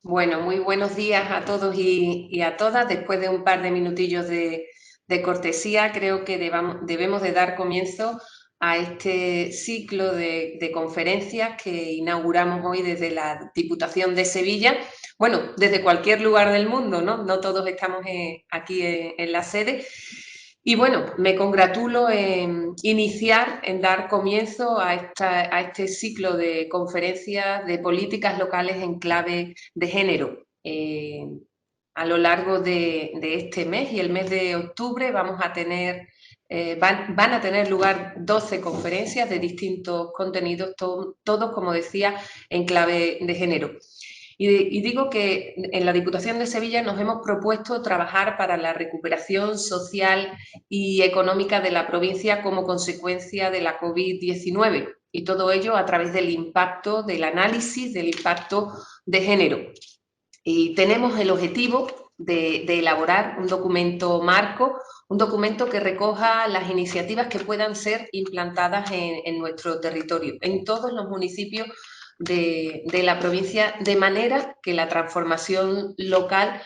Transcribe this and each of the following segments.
Bueno, muy buenos días a todos y a todas. Después de un par de minutillos de cortesía, creo que debemos de dar comienzo a este ciclo de conferencias que inauguramos hoy desde la Diputación de Sevilla. Bueno, desde cualquier lugar del mundo, ¿no? No todos estamos aquí en la sede. Y bueno, me congratulo en iniciar, en dar comienzo a este ciclo de conferencias de políticas locales en clave de género. A lo largo de este mes y el mes de octubre vamos a tener, van a tener lugar 12 conferencias de distintos contenidos, todos, como decía, en clave de género. Y digo que en la Diputación de Sevilla nos hemos propuesto trabajar para la recuperación social y económica de la provincia como consecuencia de la COVID-19 y todo ello a través del impacto, del análisis del impacto de género. Y tenemos el objetivo de elaborar un documento marco, un documento que recoja las iniciativas que puedan ser implantadas en nuestro territorio, en todos los municipios de la provincia, de manera que la transformación local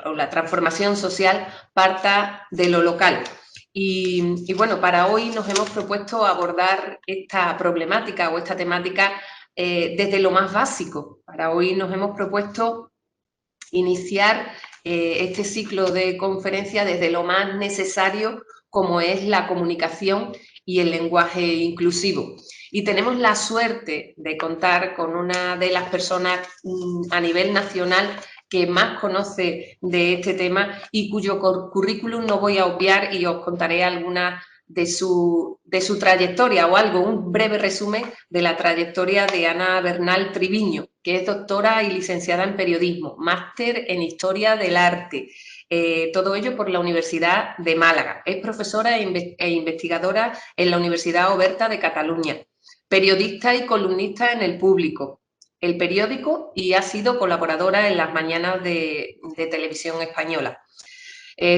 o la transformación social parta de lo local. Y bueno, para hoy nos hemos propuesto abordar esta problemática o esta temática desde lo más básico. Para hoy nos hemos propuesto iniciar este ciclo de conferencia desde lo más necesario, como es la comunicación y el lenguaje inclusivo. Y tenemos la suerte de contar con una de las personas a nivel nacional que más conoce de este tema y cuyo currículum no voy a obviar, y os contaré algunas de su trayectoria o algo, un breve resumen de la trayectoria de Ana Bernal Triviño, que es doctora y licenciada en periodismo, máster en historia del arte, todo ello por la Universidad de Málaga. Es profesora e investigadora en la Universidad Oberta de Cataluña, periodista y columnista en El Público, El Periódico, y ha sido colaboradora en las mañanas de Televisión Española.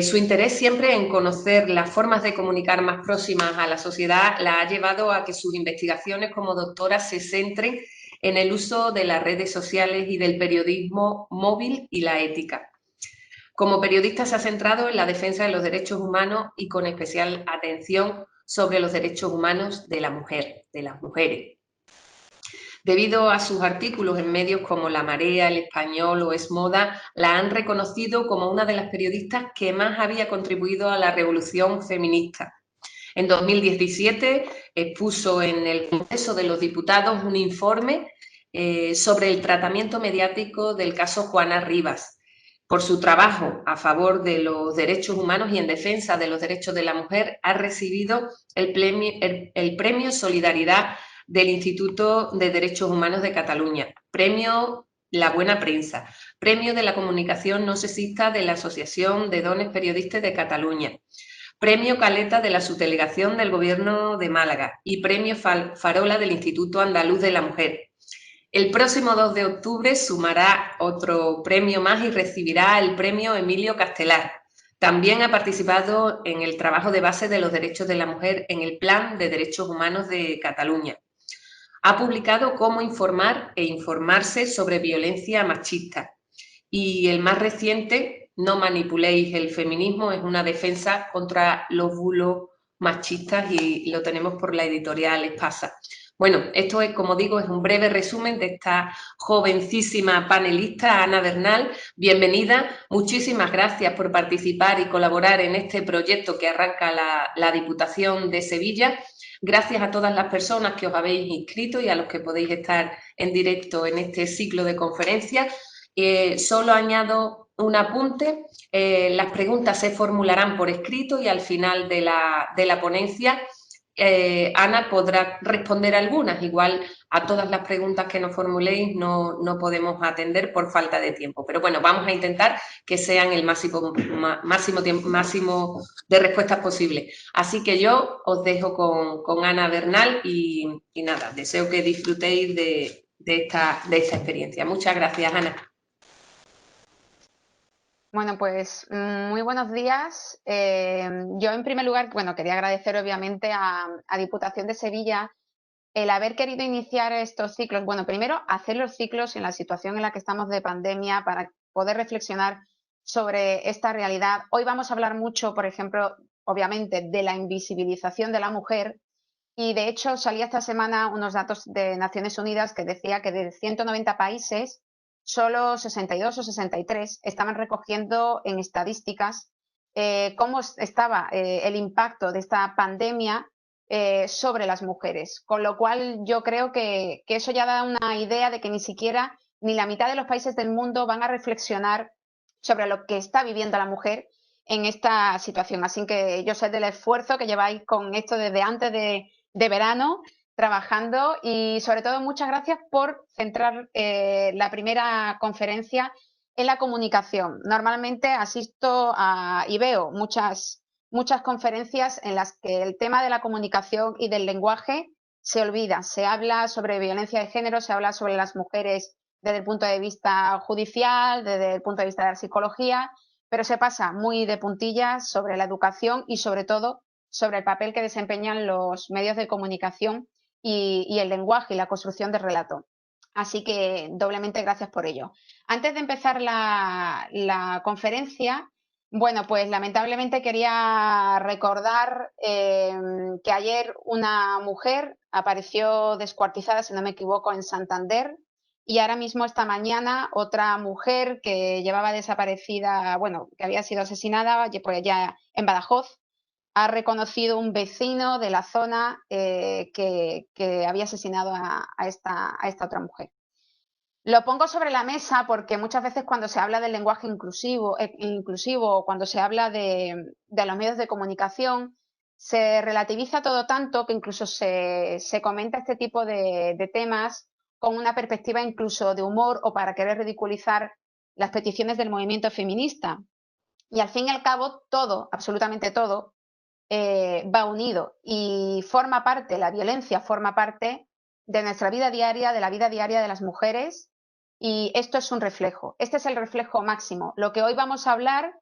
Su interés siempre en conocer las formas de comunicar más próximas a la sociedad la ha llevado a que sus investigaciones como doctora se centren en el uso de las redes sociales y del periodismo móvil y la ética. Como periodista se ha centrado en la defensa de los derechos humanos y con especial atención sobre los derechos humanos de la mujer, de las mujeres. Debido a sus artículos en medios como La Marea, El Español o Es Moda, la han reconocido como una de las periodistas que más había contribuido a la revolución feminista. En 2017 expuso en el Congreso de los Diputados un informe sobre el tratamiento mediático del caso Juana Rivas. Por su trabajo a favor de los derechos humanos y en defensa de los derechos de la mujer, ha recibido el premio Solidaridad del Instituto de Derechos Humanos de Cataluña, premio La Buena Prensa, premio de la Comunicación No Sexista de la Asociación de Dones Periodistas de Cataluña, premio Caleta de la Subdelegación del Gobierno de Málaga y premio Farola del Instituto Andaluz de la Mujer. El próximo 2 de octubre sumará otro premio más y recibirá el premio Emilio Castelar. También ha participado en el trabajo de base de los derechos de la mujer en el Plan de Derechos Humanos de Cataluña. Ha publicado Cómo informar e informarse sobre violencia machista. Y el más reciente, No manipuléis el feminismo, es una defensa contra los bulos machistas y lo tenemos por la editorial Espasa. Bueno, esto es, como digo, es un breve resumen de esta jovencísima panelista, Ana Bernal. Bienvenida, muchísimas gracias por participar y colaborar en este proyecto que arranca la Diputación de Sevilla. Gracias a todas las personas que os habéis inscrito y a los que podéis estar en directo en este ciclo de conferencias. Solo añado un apunte, las preguntas se formularán por escrito y al final de la ponencia Ana podrá responder algunas. Igual a todas las preguntas que nos formuléis no podemos atender por falta de tiempo, pero bueno, vamos a intentar que sean el máximo de respuestas posible. Así que yo os dejo con Ana Bernal y nada, deseo que disfrutéis de esta experiencia. Muchas gracias, Ana. Bueno, pues muy buenos días. Yo en primer lugar, bueno, quería agradecer obviamente a Diputación de Sevilla el haber querido iniciar estos ciclos, bueno, primero hacer los ciclos en la situación en la que estamos de pandemia para poder reflexionar sobre esta realidad. Hoy vamos a hablar mucho, por ejemplo, obviamente, de la invisibilización de la mujer. Y de hecho salía esta semana unos datos de Naciones Unidas que decía que de 190 países, solo 62 o 63 estaban recogiendo en estadísticas cómo estaba el impacto de esta pandemia sobre las mujeres. Con lo cual yo creo que eso ya da una idea de que ni siquiera ni la mitad de los países del mundo van a reflexionar sobre lo que está viviendo la mujer en esta situación. Así que yo sé del esfuerzo que lleváis con esto desde antes de verano trabajando y sobre todo muchas gracias por centrar la primera conferencia en la comunicación. Normalmente asisto y veo muchas conferencias en las que el tema de la comunicación y del lenguaje se olvida. Se habla sobre violencia de género, se habla sobre las mujeres desde el punto de vista judicial, desde el punto de vista de la psicología, pero se pasa muy de puntillas sobre la educación y sobre todo sobre el papel que desempeñan los medios de comunicación y el lenguaje y la construcción del relato. Así que doblemente gracias por ello. Antes de empezar la conferencia, bueno, pues lamentablemente quería recordar que ayer una mujer apareció descuartizada, si no me equivoco, en Santander, y ahora mismo esta mañana otra mujer que llevaba desaparecida, bueno, que había sido asesinada, pues ya en Badajoz, ha reconocido un vecino de la zona que había asesinado a esta otra mujer. Lo pongo sobre la mesa porque muchas veces cuando se habla del lenguaje inclusivo o cuando se habla de los medios de comunicación, se relativiza todo tanto que incluso se comenta este tipo de temas con una perspectiva incluso de humor o para querer ridiculizar las peticiones del movimiento feminista. Y al fin y al cabo, todo, absolutamente todo, va unido y forma parte, la violencia forma parte de nuestra vida diaria, de la vida diaria de las mujeres, y esto es un reflejo. Este es el reflejo máximo. Lo que hoy vamos a hablar,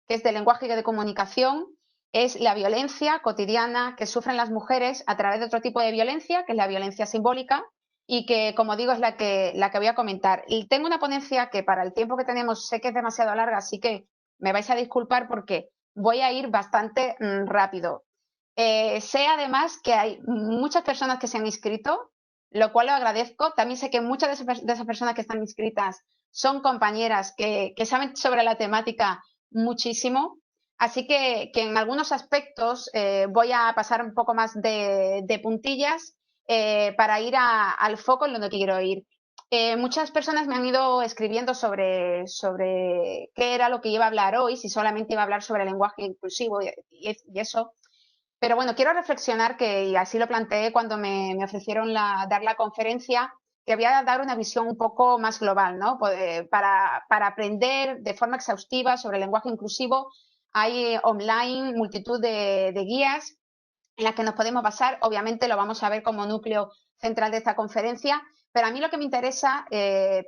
que es de lenguaje y de comunicación, es la violencia cotidiana que sufren las mujeres a través de otro tipo de violencia, que es la violencia simbólica, y que, como digo, es la que voy a comentar. Y tengo una ponencia que para el tiempo que tenemos sé que es demasiado larga, así que me vais a disculpar porque voy a ir bastante rápido. Sé además que hay muchas personas que se han inscrito, lo cual lo agradezco. También sé que muchas de esas personas que están inscritas son compañeras que saben sobre la temática muchísimo. Así que en algunos aspectos voy a pasar un poco más de puntillas para ir al foco en donde quiero ir. Muchas personas me han ido escribiendo sobre qué era lo que iba a hablar hoy, si solamente iba a hablar sobre el lenguaje inclusivo y eso. Pero bueno, quiero reflexionar que, y así lo planteé cuando me ofrecieron dar la conferencia, que voy a dar una visión un poco más global, ¿no? Para aprender de forma exhaustiva sobre el lenguaje inclusivo, hay online multitud de guías en las que nos podemos basar. Obviamente lo vamos a ver como núcleo central de esta conferencia, pero a mí lo que me interesa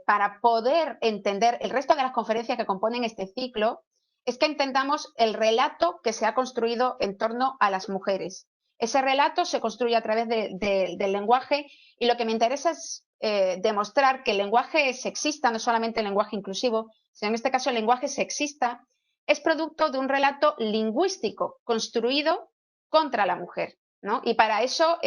para poder entender el resto de las conferencias que componen este ciclo es que entendamos el relato que se ha construido en torno a las mujeres. Ese relato se construye a través del lenguaje y lo que me interesa es demostrar que el lenguaje sexista, no solamente el lenguaje inclusivo, sino en este caso el lenguaje sexista, es producto de un relato lingüístico construido contra la mujer, ¿no? Y para eso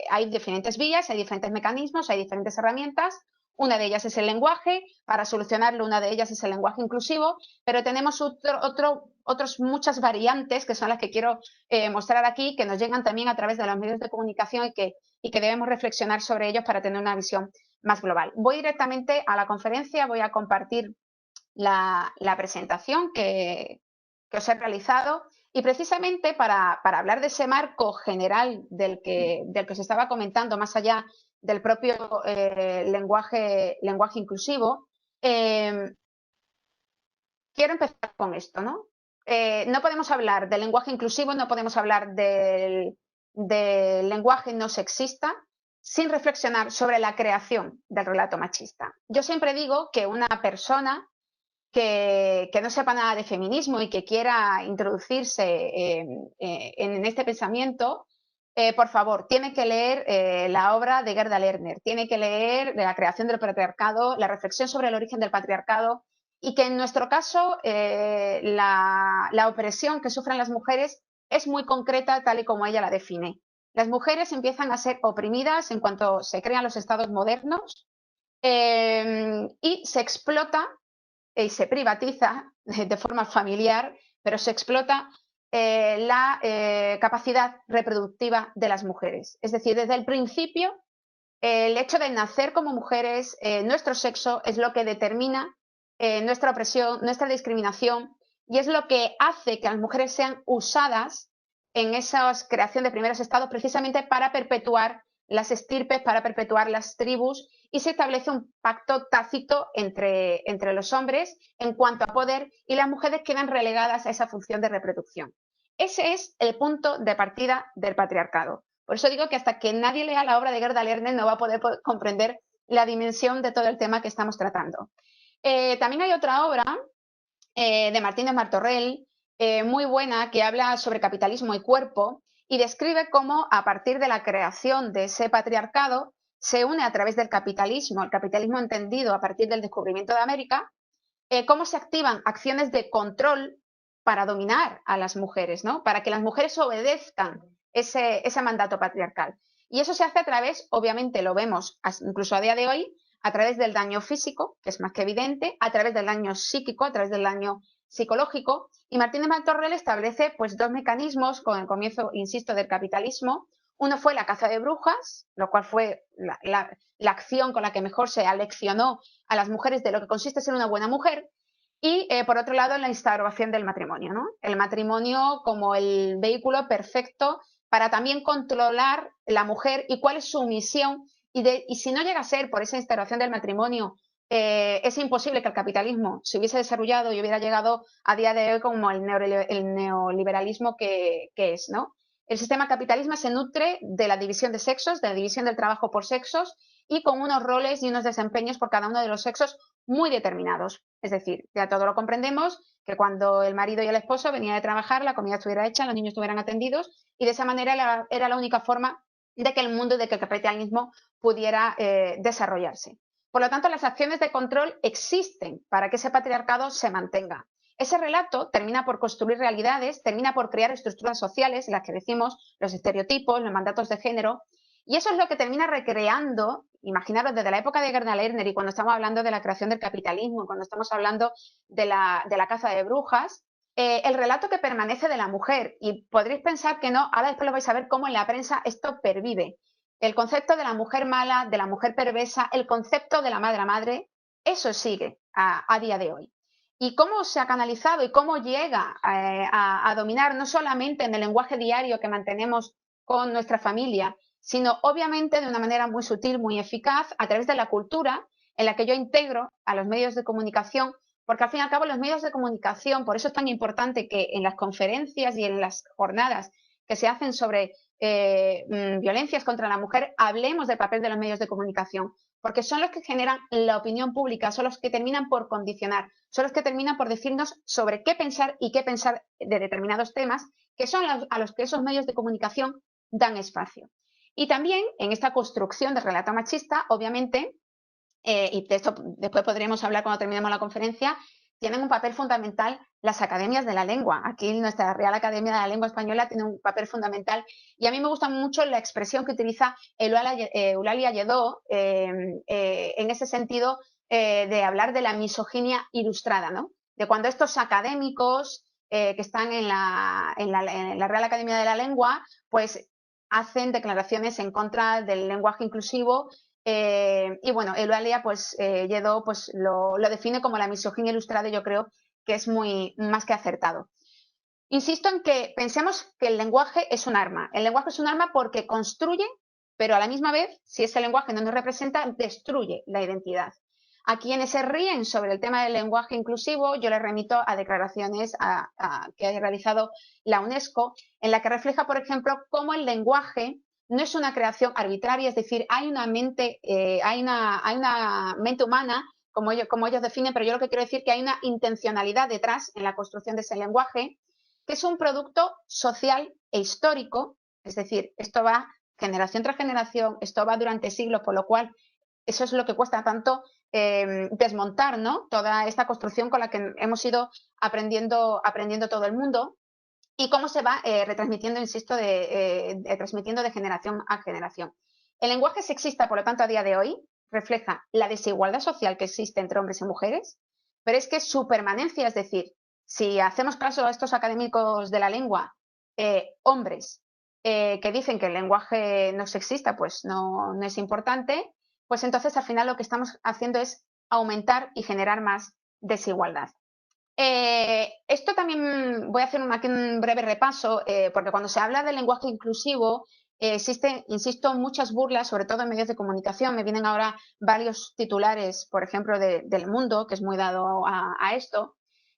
hay diferentes vías, hay diferentes mecanismos, hay diferentes herramientas. Una de ellas es el lenguaje, para solucionarlo una de ellas es el lenguaje inclusivo, pero tenemos otras muchas variantes que son las que quiero mostrar aquí, que nos llegan también a través de los medios de comunicación y que debemos reflexionar sobre ellos para tener una visión más global. Voy directamente a la conferencia, voy a compartir la presentación que os he realizado y precisamente para hablar de ese marco general del que os estaba comentando, más allá del propio lenguaje inclusivo, quiero empezar con esto, ¿no? No podemos hablar del lenguaje inclusivo, no podemos hablar del lenguaje no sexista sin reflexionar sobre la creación del relato machista. Yo siempre digo que una persona que no sepa nada de feminismo y que quiera introducirse en este pensamiento, por favor, tiene que leer la obra de Gerda Lerner, tiene que leer de la creación del patriarcado, la reflexión sobre el origen del patriarcado, y que en nuestro caso la opresión que sufren las mujeres es muy concreta tal y como ella la define. Las mujeres empiezan a ser oprimidas en cuanto se crean los estados modernos y se explota y se privatiza de forma familiar, pero se explota la capacidad reproductiva de las mujeres. Es decir, desde el principio, el hecho de nacer como mujeres, nuestro sexo es lo que determina nuestra opresión, nuestra discriminación, y es lo que hace que las mujeres sean usadas en esa creación de primeros estados precisamente para perpetuar las estirpes, para perpetuar las tribus, y se establece un pacto tácito entre los hombres en cuanto a poder, y las mujeres quedan relegadas a esa función de reproducción. Ese es el punto de partida del patriarcado. Por eso digo que hasta que nadie lea la obra de Gerda Lerner no va a poder comprender la dimensión de todo el tema que estamos tratando. También hay otra obra de Martínez Martorell, muy buena, que habla sobre capitalismo y cuerpo y describe cómo a partir de la creación de ese patriarcado se une a través del capitalismo, el capitalismo entendido a partir del descubrimiento de América, cómo se activan acciones de control para dominar a las mujeres, ¿no? Para que las mujeres obedezcan ese mandato patriarcal. Y eso se hace a través, obviamente lo vemos incluso a día de hoy, a través del daño físico, que es más que evidente, a través del daño psíquico, a través del daño psicológico. Y Martínez Martorell establece pues, dos mecanismos con el comienzo, insisto, del capitalismo. Uno fue la caza de brujas, lo cual fue la acción con la que mejor se aleccionó a las mujeres de lo que consiste ser una buena mujer. Y por otro lado, la instauración del matrimonio, ¿no? El matrimonio como el vehículo perfecto para también controlar la mujer y cuál es su misión. Y si no llega a ser por esa instauración del matrimonio, es imposible que el capitalismo se hubiese desarrollado y hubiera llegado a día de hoy como el neoliberalismo que es, ¿no? El sistema capitalista se nutre de la división de sexos, de la división del trabajo por sexos y con unos roles y unos desempeños por cada uno de los sexos muy determinados. Es decir, ya todo lo comprendemos, que cuando el marido y el esposo venían de trabajar, la comida estuviera hecha, los niños estuvieran atendidos, y de esa manera era la única forma de que el mundo y de que el capitalismo pudiera desarrollarse. Por lo tanto, las acciones de control existen para que ese patriarcado se mantenga. Ese relato termina por construir realidades, termina por crear estructuras sociales en las que decimos los estereotipos, los mandatos de género, y eso es lo que termina recreando, imaginaros desde la época de Gerda Lerner y cuando estamos hablando de la creación del capitalismo, cuando estamos hablando de la caza de brujas, el relato que permanece de la mujer. Y podréis pensar que no, ahora después lo vais a ver cómo en la prensa esto pervive. El concepto de la mujer mala, de la mujer perversa, el concepto de la madre a madre, eso sigue a día de hoy. Y cómo se ha canalizado y cómo llega a dominar no solamente en el lenguaje diario que mantenemos con nuestra familia, sino obviamente de una manera muy sutil, muy eficaz, a través de la cultura en la que yo integro a los medios de comunicación, porque al fin y al cabo los medios de comunicación, por eso es tan importante que en las conferencias y en las jornadas que se hacen sobre violencias contra la mujer, hablemos del papel de los medios de comunicación, porque son los que generan la opinión pública, son los que terminan por condicionar, son los que terminan por decirnos sobre qué pensar y qué pensar de determinados temas, que son a los que esos medios de comunicación dan espacio. Y también en esta construcción del relato machista, obviamente, y de esto después podríamos hablar cuando terminemos la conferencia, tienen un papel fundamental las academias de la lengua. Aquí nuestra Real Academia de la Lengua Española tiene un papel fundamental y a mí me gusta mucho la expresión que utiliza Eulalia Lledó en ese sentido de hablar de la misoginia ilustrada, ¿no? De cuando estos académicos que están en la Real Academia de la Lengua, pues hacen declaraciones en contra del lenguaje inclusivo y bueno, Eulalia pues Lledó pues lo define como la misoginia ilustrada y yo creo que es muy más que acertado. Insisto en que pensemos que el lenguaje es un arma. El lenguaje es un arma porque construye, pero a la misma vez, si ese lenguaje no nos representa, destruye la identidad. A quienes se ríen sobre el tema del lenguaje inclusivo, yo les remito a declaraciones que ha realizado la UNESCO, en la que refleja, por ejemplo, cómo el lenguaje no es una creación arbitraria, es decir, hay una mente humana, como ellos definen, pero yo lo que quiero decir es que hay una intencionalidad detrás en la construcción de ese lenguaje, que es un producto social e histórico, Es decir, esto va generación tras generación, esto va durante siglos, por lo cual eso es lo que cuesta tanto desmontar, ¿no? Toda esta construcción con la que hemos ido aprendiendo todo el mundo y cómo se va retransmitiendo, insisto, transmitiendo de generación a generación. El lenguaje sexista, por lo tanto, a día de hoy refleja la desigualdad social que existe entre hombres y mujeres, pero es que su permanencia, es decir, si hacemos caso a estos académicos de la lengua, hombres que dicen que el lenguaje no sexista, pues no es importante, pues entonces al final lo que estamos haciendo es aumentar y generar más desigualdad. Esto también voy a hacer aquí un breve repaso, porque cuando se habla del lenguaje inclusivo, existen, insisto, muchas burlas, sobre todo en medios de comunicación. Me vienen ahora varios titulares, por ejemplo, del Mundo, que es muy dado a esto,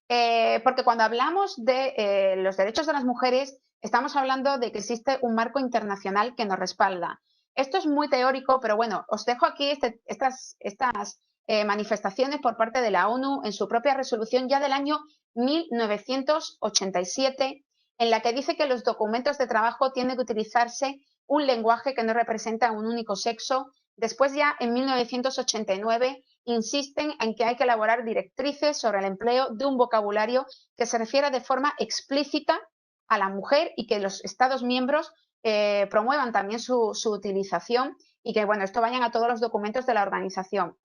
porque cuando hablamos de los derechos de las mujeres, estamos hablando de que existe un marco internacional que nos respalda. Esto es muy teórico, pero bueno, os dejo aquí estas manifestaciones por parte de la ONU en su propia resolución ya del año 1987, en la que dice que los documentos de trabajo tienen que utilizarse un lenguaje que no representa a un único sexo. Después ya en 1989 insisten en que hay que elaborar directrices sobre el empleo de un vocabulario que se refiera de forma explícita a la mujer y que los Estados miembros promuevan también su utilización y que, bueno, esto vayan a todos los documentos de la organización.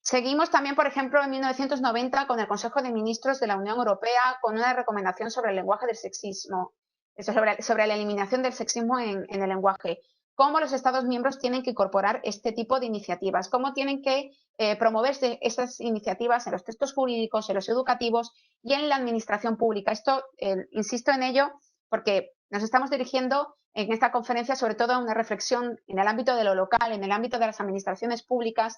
Seguimos también, por ejemplo, en 1990 con el Consejo de Ministros de la Unión Europea con una recomendación sobre el lenguaje del sexismo, sobre la eliminación del sexismo en el lenguaje. Cómo los Estados miembros tienen que incorporar este tipo de iniciativas, cómo tienen que promoverse esas iniciativas en los textos jurídicos, en los educativos y en la administración pública. Esto, insisto en ello, porque nos estamos dirigiendo en esta conferencia sobre todo a una reflexión en el ámbito de lo local, en el ámbito de las administraciones públicas.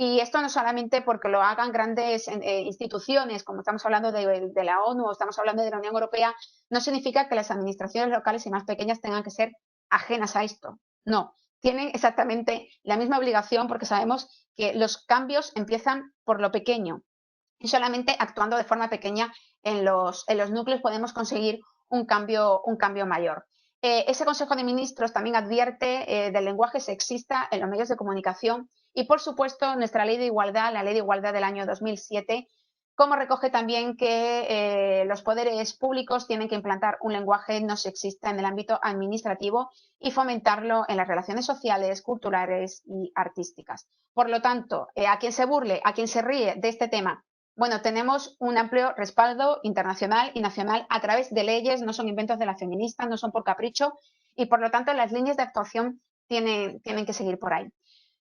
Y esto no solamente porque lo hagan grandes instituciones, como estamos hablando de la ONU o estamos hablando de la Unión Europea, no significa que las administraciones locales y más pequeñas tengan que ser ajenas a esto. No, tienen exactamente la misma obligación porque sabemos que los cambios empiezan por lo pequeño y solamente actuando de forma pequeña en los núcleos podemos conseguir un cambio mayor. Ese Consejo de Ministros también advierte del lenguaje sexista en los medios de comunicación y, por supuesto, nuestra ley de igualdad, la ley de igualdad del año 2007, como recoge también que los poderes públicos tienen que implantar un lenguaje no sexista en el ámbito administrativo y fomentarlo en las relaciones sociales, culturales y artísticas. Por lo tanto, a quien se burle, a quien se ríe de este tema, bueno, tenemos un amplio respaldo internacional y nacional a través de leyes, no son inventos de las feministas, no son por capricho y por lo tanto las líneas de actuación tienen que seguir por ahí.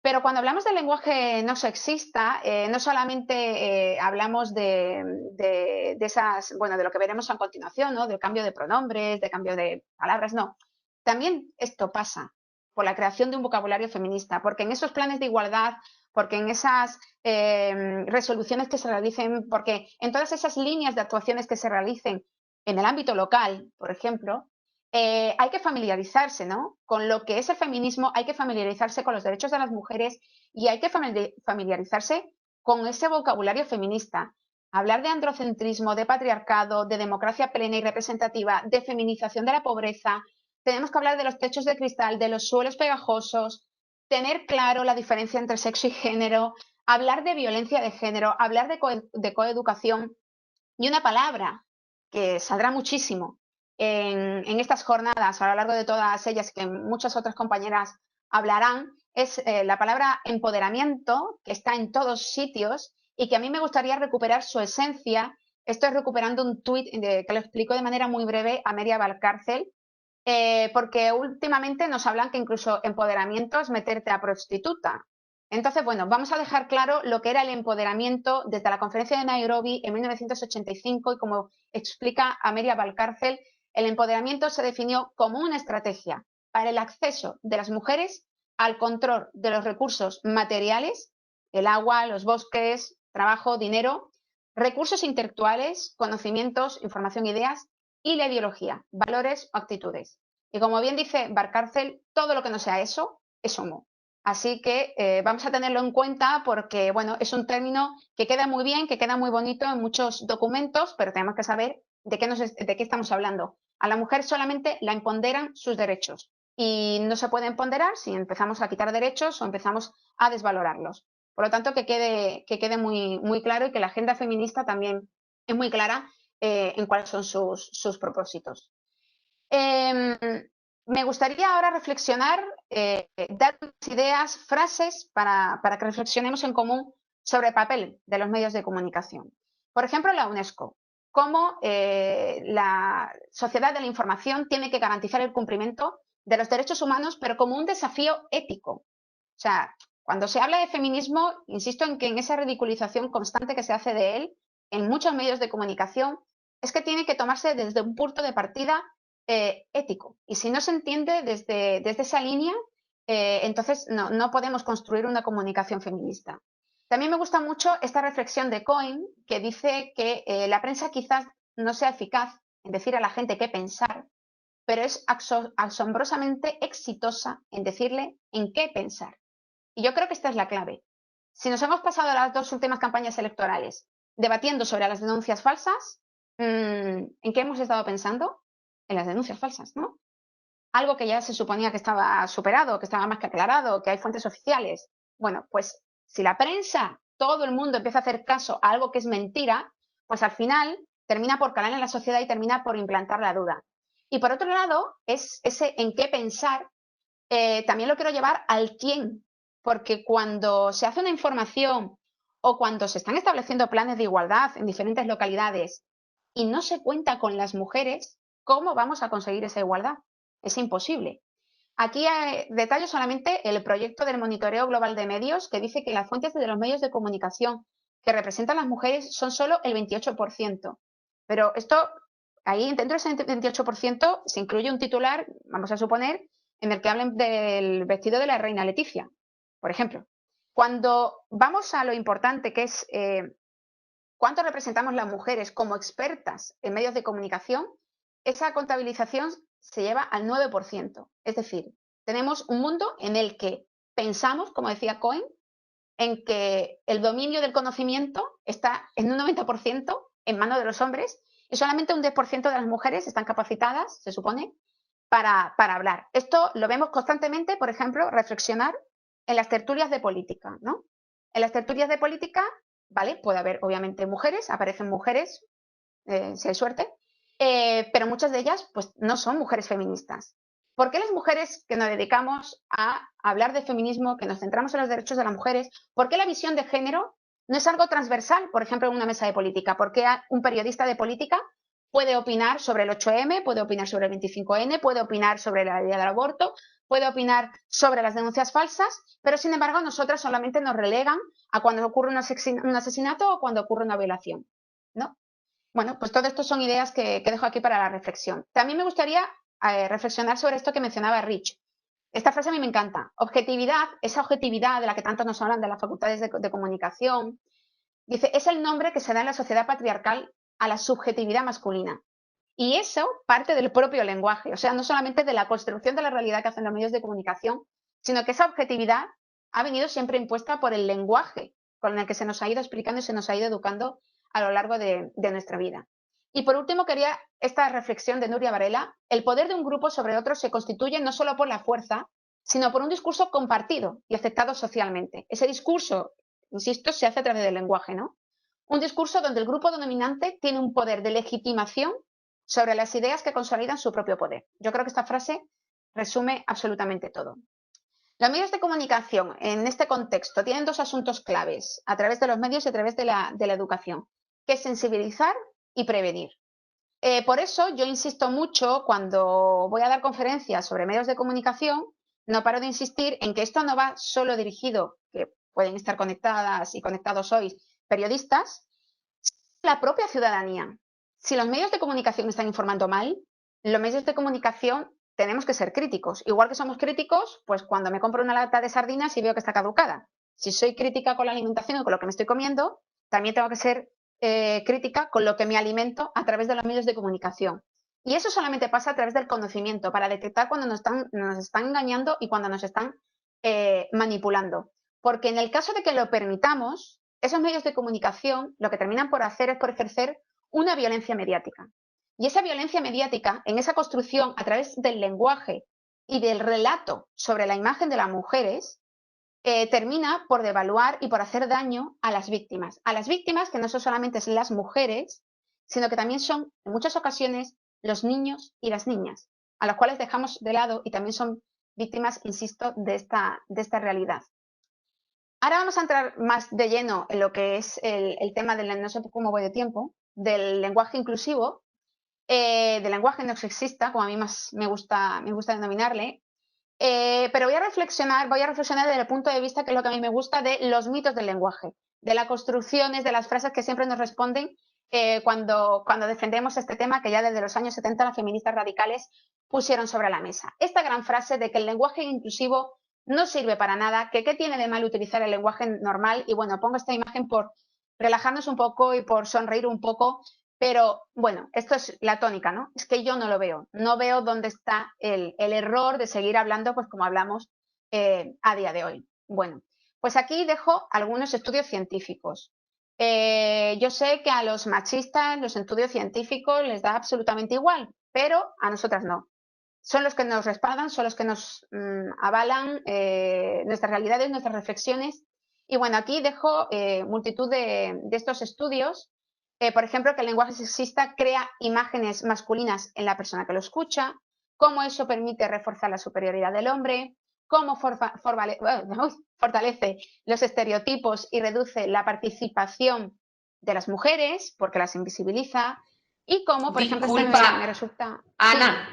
Pero cuando hablamos del lenguaje no sexista, no solamente hablamos de esas, bueno, de lo que veremos a continuación, ¿no? Del cambio de pronombres, de cambio de palabras, no. También esto pasa por la creación de un vocabulario feminista, porque en esos planes de igualdad, porque en esas resoluciones que se realicen, porque en todas esas líneas de actuaciones que se realicen en el ámbito local, por ejemplo, hay que familiarizarse, ¿no? Con lo que es el feminismo, hay que familiarizarse con los derechos de las mujeres y hay que familiarizarse con ese vocabulario feminista. Hablar de androcentrismo, de patriarcado, de democracia plena y representativa, de feminización de la pobreza. Tenemos que hablar de los techos de cristal, de los suelos pegajosos, tener claro la diferencia entre sexo y género, hablar de violencia de género, hablar de coeducación y una palabra que saldrá muchísimo en estas jornadas a lo largo de todas ellas, que muchas otras compañeras hablarán, es la palabra empoderamiento, que está en todos sitios y que a mí me gustaría recuperar su esencia. Estoy recuperando un tuit que lo explico de manera muy breve a Meria Valcárcel, porque últimamente nos hablan que incluso empoderamiento es meterte a prostituta. Entonces, bueno, vamos a dejar claro lo que era el empoderamiento desde la conferencia de Nairobi en 1985 y como explica Amelia Valcárcel, el empoderamiento se definió como una estrategia para el acceso de las mujeres al control de los recursos materiales, el agua, los bosques, trabajo, dinero, recursos intelectuales, conocimientos, información, ideas y la ideología, valores o actitudes. Y como bien dice Valcárcel, todo lo que no sea eso es homo. Así que vamos a tenerlo en cuenta porque, bueno, es un término que queda muy bien, que queda muy bonito en muchos documentos, pero tenemos que saber de qué estamos hablando. A la mujer solamente la empoderan sus derechos, y no se pueden ponderar si empezamos a quitar derechos o empezamos a desvalorarlos. Por lo tanto, que quede muy, muy claro y que la agenda feminista también es muy clara en cuáles son sus propósitos. Em, Me gustaría ahora reflexionar, dar ideas, frases para que reflexionemos en común sobre el papel de los medios de comunicación. Por ejemplo, la UNESCO, cómo la sociedad de la información tiene que garantizar el cumplimiento de los derechos humanos, pero como un desafío ético. O sea, cuando se habla de feminismo, insisto en que en esa ridiculización constante que se hace de él en muchos medios de comunicación, es que tiene que tomarse desde un punto de partida ético. Y si no se entiende desde esa línea, entonces no podemos construir una comunicación feminista. También me gusta mucho esta reflexión de Cohen, que dice que la prensa quizás no sea eficaz en decir a la gente qué pensar, pero es asombrosamente exitosa en decirle en qué pensar. Y yo creo que esta es la clave. Si nos hemos pasado las 2 últimas campañas electorales debatiendo sobre las denuncias falsas, ¿en qué hemos estado pensando? En las denuncias falsas, ¿no? Algo que ya se suponía que estaba superado, que estaba más que aclarado, que hay fuentes oficiales. Bueno, pues si la prensa, todo el mundo empieza a hacer caso a algo que es mentira, pues al final termina por calar en la sociedad y termina por implantar la duda. Y por otro lado, es ese en qué pensar, también lo quiero llevar al quién, porque cuando se hace una información o cuando se están estableciendo planes de igualdad en diferentes localidades y no se cuenta con las mujeres, ¿cómo vamos a conseguir esa igualdad? Es imposible. Aquí detallo solamente el proyecto del monitoreo global de medios que dice que las fuentes de los medios de comunicación que representan a las mujeres son solo el 28%. Pero esto, ahí dentro de ese 28% se incluye un titular, vamos a suponer, en el que hablen del vestido de la reina Leticia, por ejemplo. Cuando vamos a lo importante que es cuánto representamos las mujeres como expertas en medios de comunicación, esa contabilización se lleva al 9%. Es decir, tenemos un mundo en el que pensamos, como decía Cohen, en que el dominio del conocimiento está en un 90% en manos de los hombres y solamente un 10% de las mujeres están capacitadas, se supone, para hablar. Esto lo vemos constantemente, por ejemplo, reflexionar en las tertulias de política, ¿no? En las tertulias de política, ¿vale? Puede haber, obviamente, mujeres, aparecen mujeres, si hay suerte, pero muchas de ellas, pues, no son mujeres feministas. ¿Por qué las mujeres que nos dedicamos a hablar de feminismo, que nos centramos en los derechos de las mujeres, por qué la visión de género no es algo transversal, por ejemplo, en una mesa de política? ¿Por qué un periodista de política puede opinar sobre el 8M, puede opinar sobre el 25N, puede opinar sobre la ley del aborto, puede opinar sobre las denuncias falsas, pero sin embargo nosotras solamente nos relegan a cuando ocurre un asesinato o cuando ocurre una violación, ¿no? Bueno, pues todo esto son ideas que dejo aquí para la reflexión. También me gustaría reflexionar sobre esto que mencionaba Rich. Esta frase a mí me encanta. Objetividad, esa objetividad de la que tanto nos hablan de las facultades de comunicación, dice, es el nombre que se da en la sociedad patriarcal a la subjetividad masculina. Y eso parte del propio lenguaje, o sea, no solamente de la construcción de la realidad que hacen los medios de comunicación, sino que esa objetividad ha venido siempre impuesta por el lenguaje con el que se nos ha ido explicando y se nos ha ido educando a lo largo de nuestra vida. Y por último, quería esta reflexión de Nuria Varela. El poder de un grupo sobre otro se constituye no solo por la fuerza, sino por un discurso compartido y aceptado socialmente. Ese discurso, insisto, se hace a través del lenguaje, ¿no? Un discurso donde el grupo dominante tiene un poder de legitimación sobre las ideas que consolidan su propio poder. Yo creo que esta frase resume absolutamente todo. Los medios de comunicación en este contexto tienen 2 asuntos claves a través de los medios y a través de la educación, que es sensibilizar y prevenir. Por eso yo insisto mucho cuando voy a dar conferencias sobre medios de comunicación, no paro de insistir en que esto no va solo dirigido, que pueden estar conectadas y conectados hoy periodistas, la propia ciudadanía. Si los medios de comunicación están informando mal, los medios de comunicación tenemos que ser críticos. Igual que somos críticos, pues cuando me compro una lata de sardinas y veo que está caducada. Si soy crítica con la alimentación y con lo que me estoy comiendo, también tengo que ser crítica con lo que me alimento a través de los medios de comunicación. Y eso solamente pasa a través del conocimiento, para detectar cuando nos están engañando y cuando nos están manipulando. Porque en el caso de que lo permitamos, esos medios de comunicación lo que terminan por hacer es por ejercer una violencia mediática. Y esa violencia mediática, en esa construcción a través del lenguaje y del relato sobre la imagen de las mujeres termina por devaluar y por hacer daño a las víctimas. A las víctimas que no son solamente las mujeres, sino que también son, en muchas ocasiones, los niños y las niñas, a los cuales dejamos de lado y también son víctimas, insisto, de esta realidad. Ahora vamos a entrar más de lleno en lo que es el tema del, no sé cómo voy de tiempo, del lenguaje inclusivo, del lenguaje no sexista, como a mí más me gusta denominarle, pero voy a reflexionar desde el punto de vista que es lo que a mí me gusta de los mitos del lenguaje, de las construcciones, de las frases que siempre nos responden cuando defendemos este tema que ya desde los años 70 las feministas radicales pusieron sobre la mesa. Esta gran frase de que el lenguaje inclusivo no sirve para nada, que qué tiene de mal utilizar el lenguaje normal, y bueno, pongo esta imagen por relajarnos un poco y por sonreír un poco, pero bueno, esto es la tónica, ¿no? Es que yo no lo veo, no veo dónde está el error de seguir hablando pues como hablamos a día de hoy. Bueno, pues aquí dejo algunos estudios científicos. Yo sé que a los machistas los estudios científicos les da absolutamente igual, pero a nosotras no. Son los que nos respaldan, son los que nos avalan nuestras realidades, nuestras reflexiones. Y bueno, aquí dejo multitud de estos estudios. Por ejemplo, que el lenguaje sexista crea imágenes masculinas en la persona que lo escucha, cómo eso permite reforzar la superioridad del hombre, cómo fortalece los estereotipos y reduce la participación de las mujeres porque las invisibiliza, y cómo, por ejemplo, esto me resulta... Ana,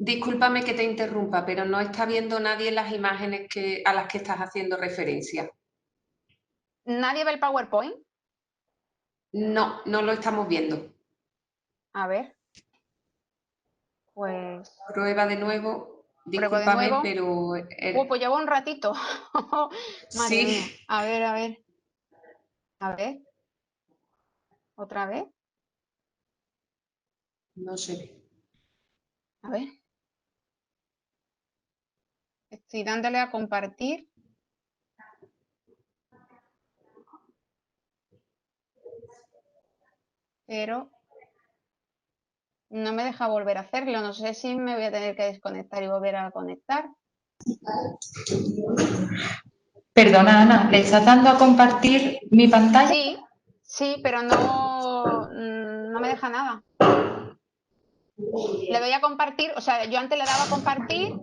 Sí. discúlpame que te interrumpa, pero no está viendo nadie las imágenes a las que estás haciendo referencia. ¿Nadie ve el PowerPoint? No, no lo estamos viendo. A ver. Pues... Prueba de nuevo. Pruebo de Discúlpame, nuevo. pero... Pues llevo un ratito. Madre mía. Sí. A ver, a ver. A ver. ¿Otra vez? No sé. A ver. Estoy dándole a compartir. Pero no me deja volver a hacerlo. No sé si me voy a tener que desconectar y volver a conectar. Perdona, Ana, ¿le estás dando a compartir mi pantalla? Sí, sí, pero no me deja nada. Le doy a compartir, o sea, yo antes le daba a compartir,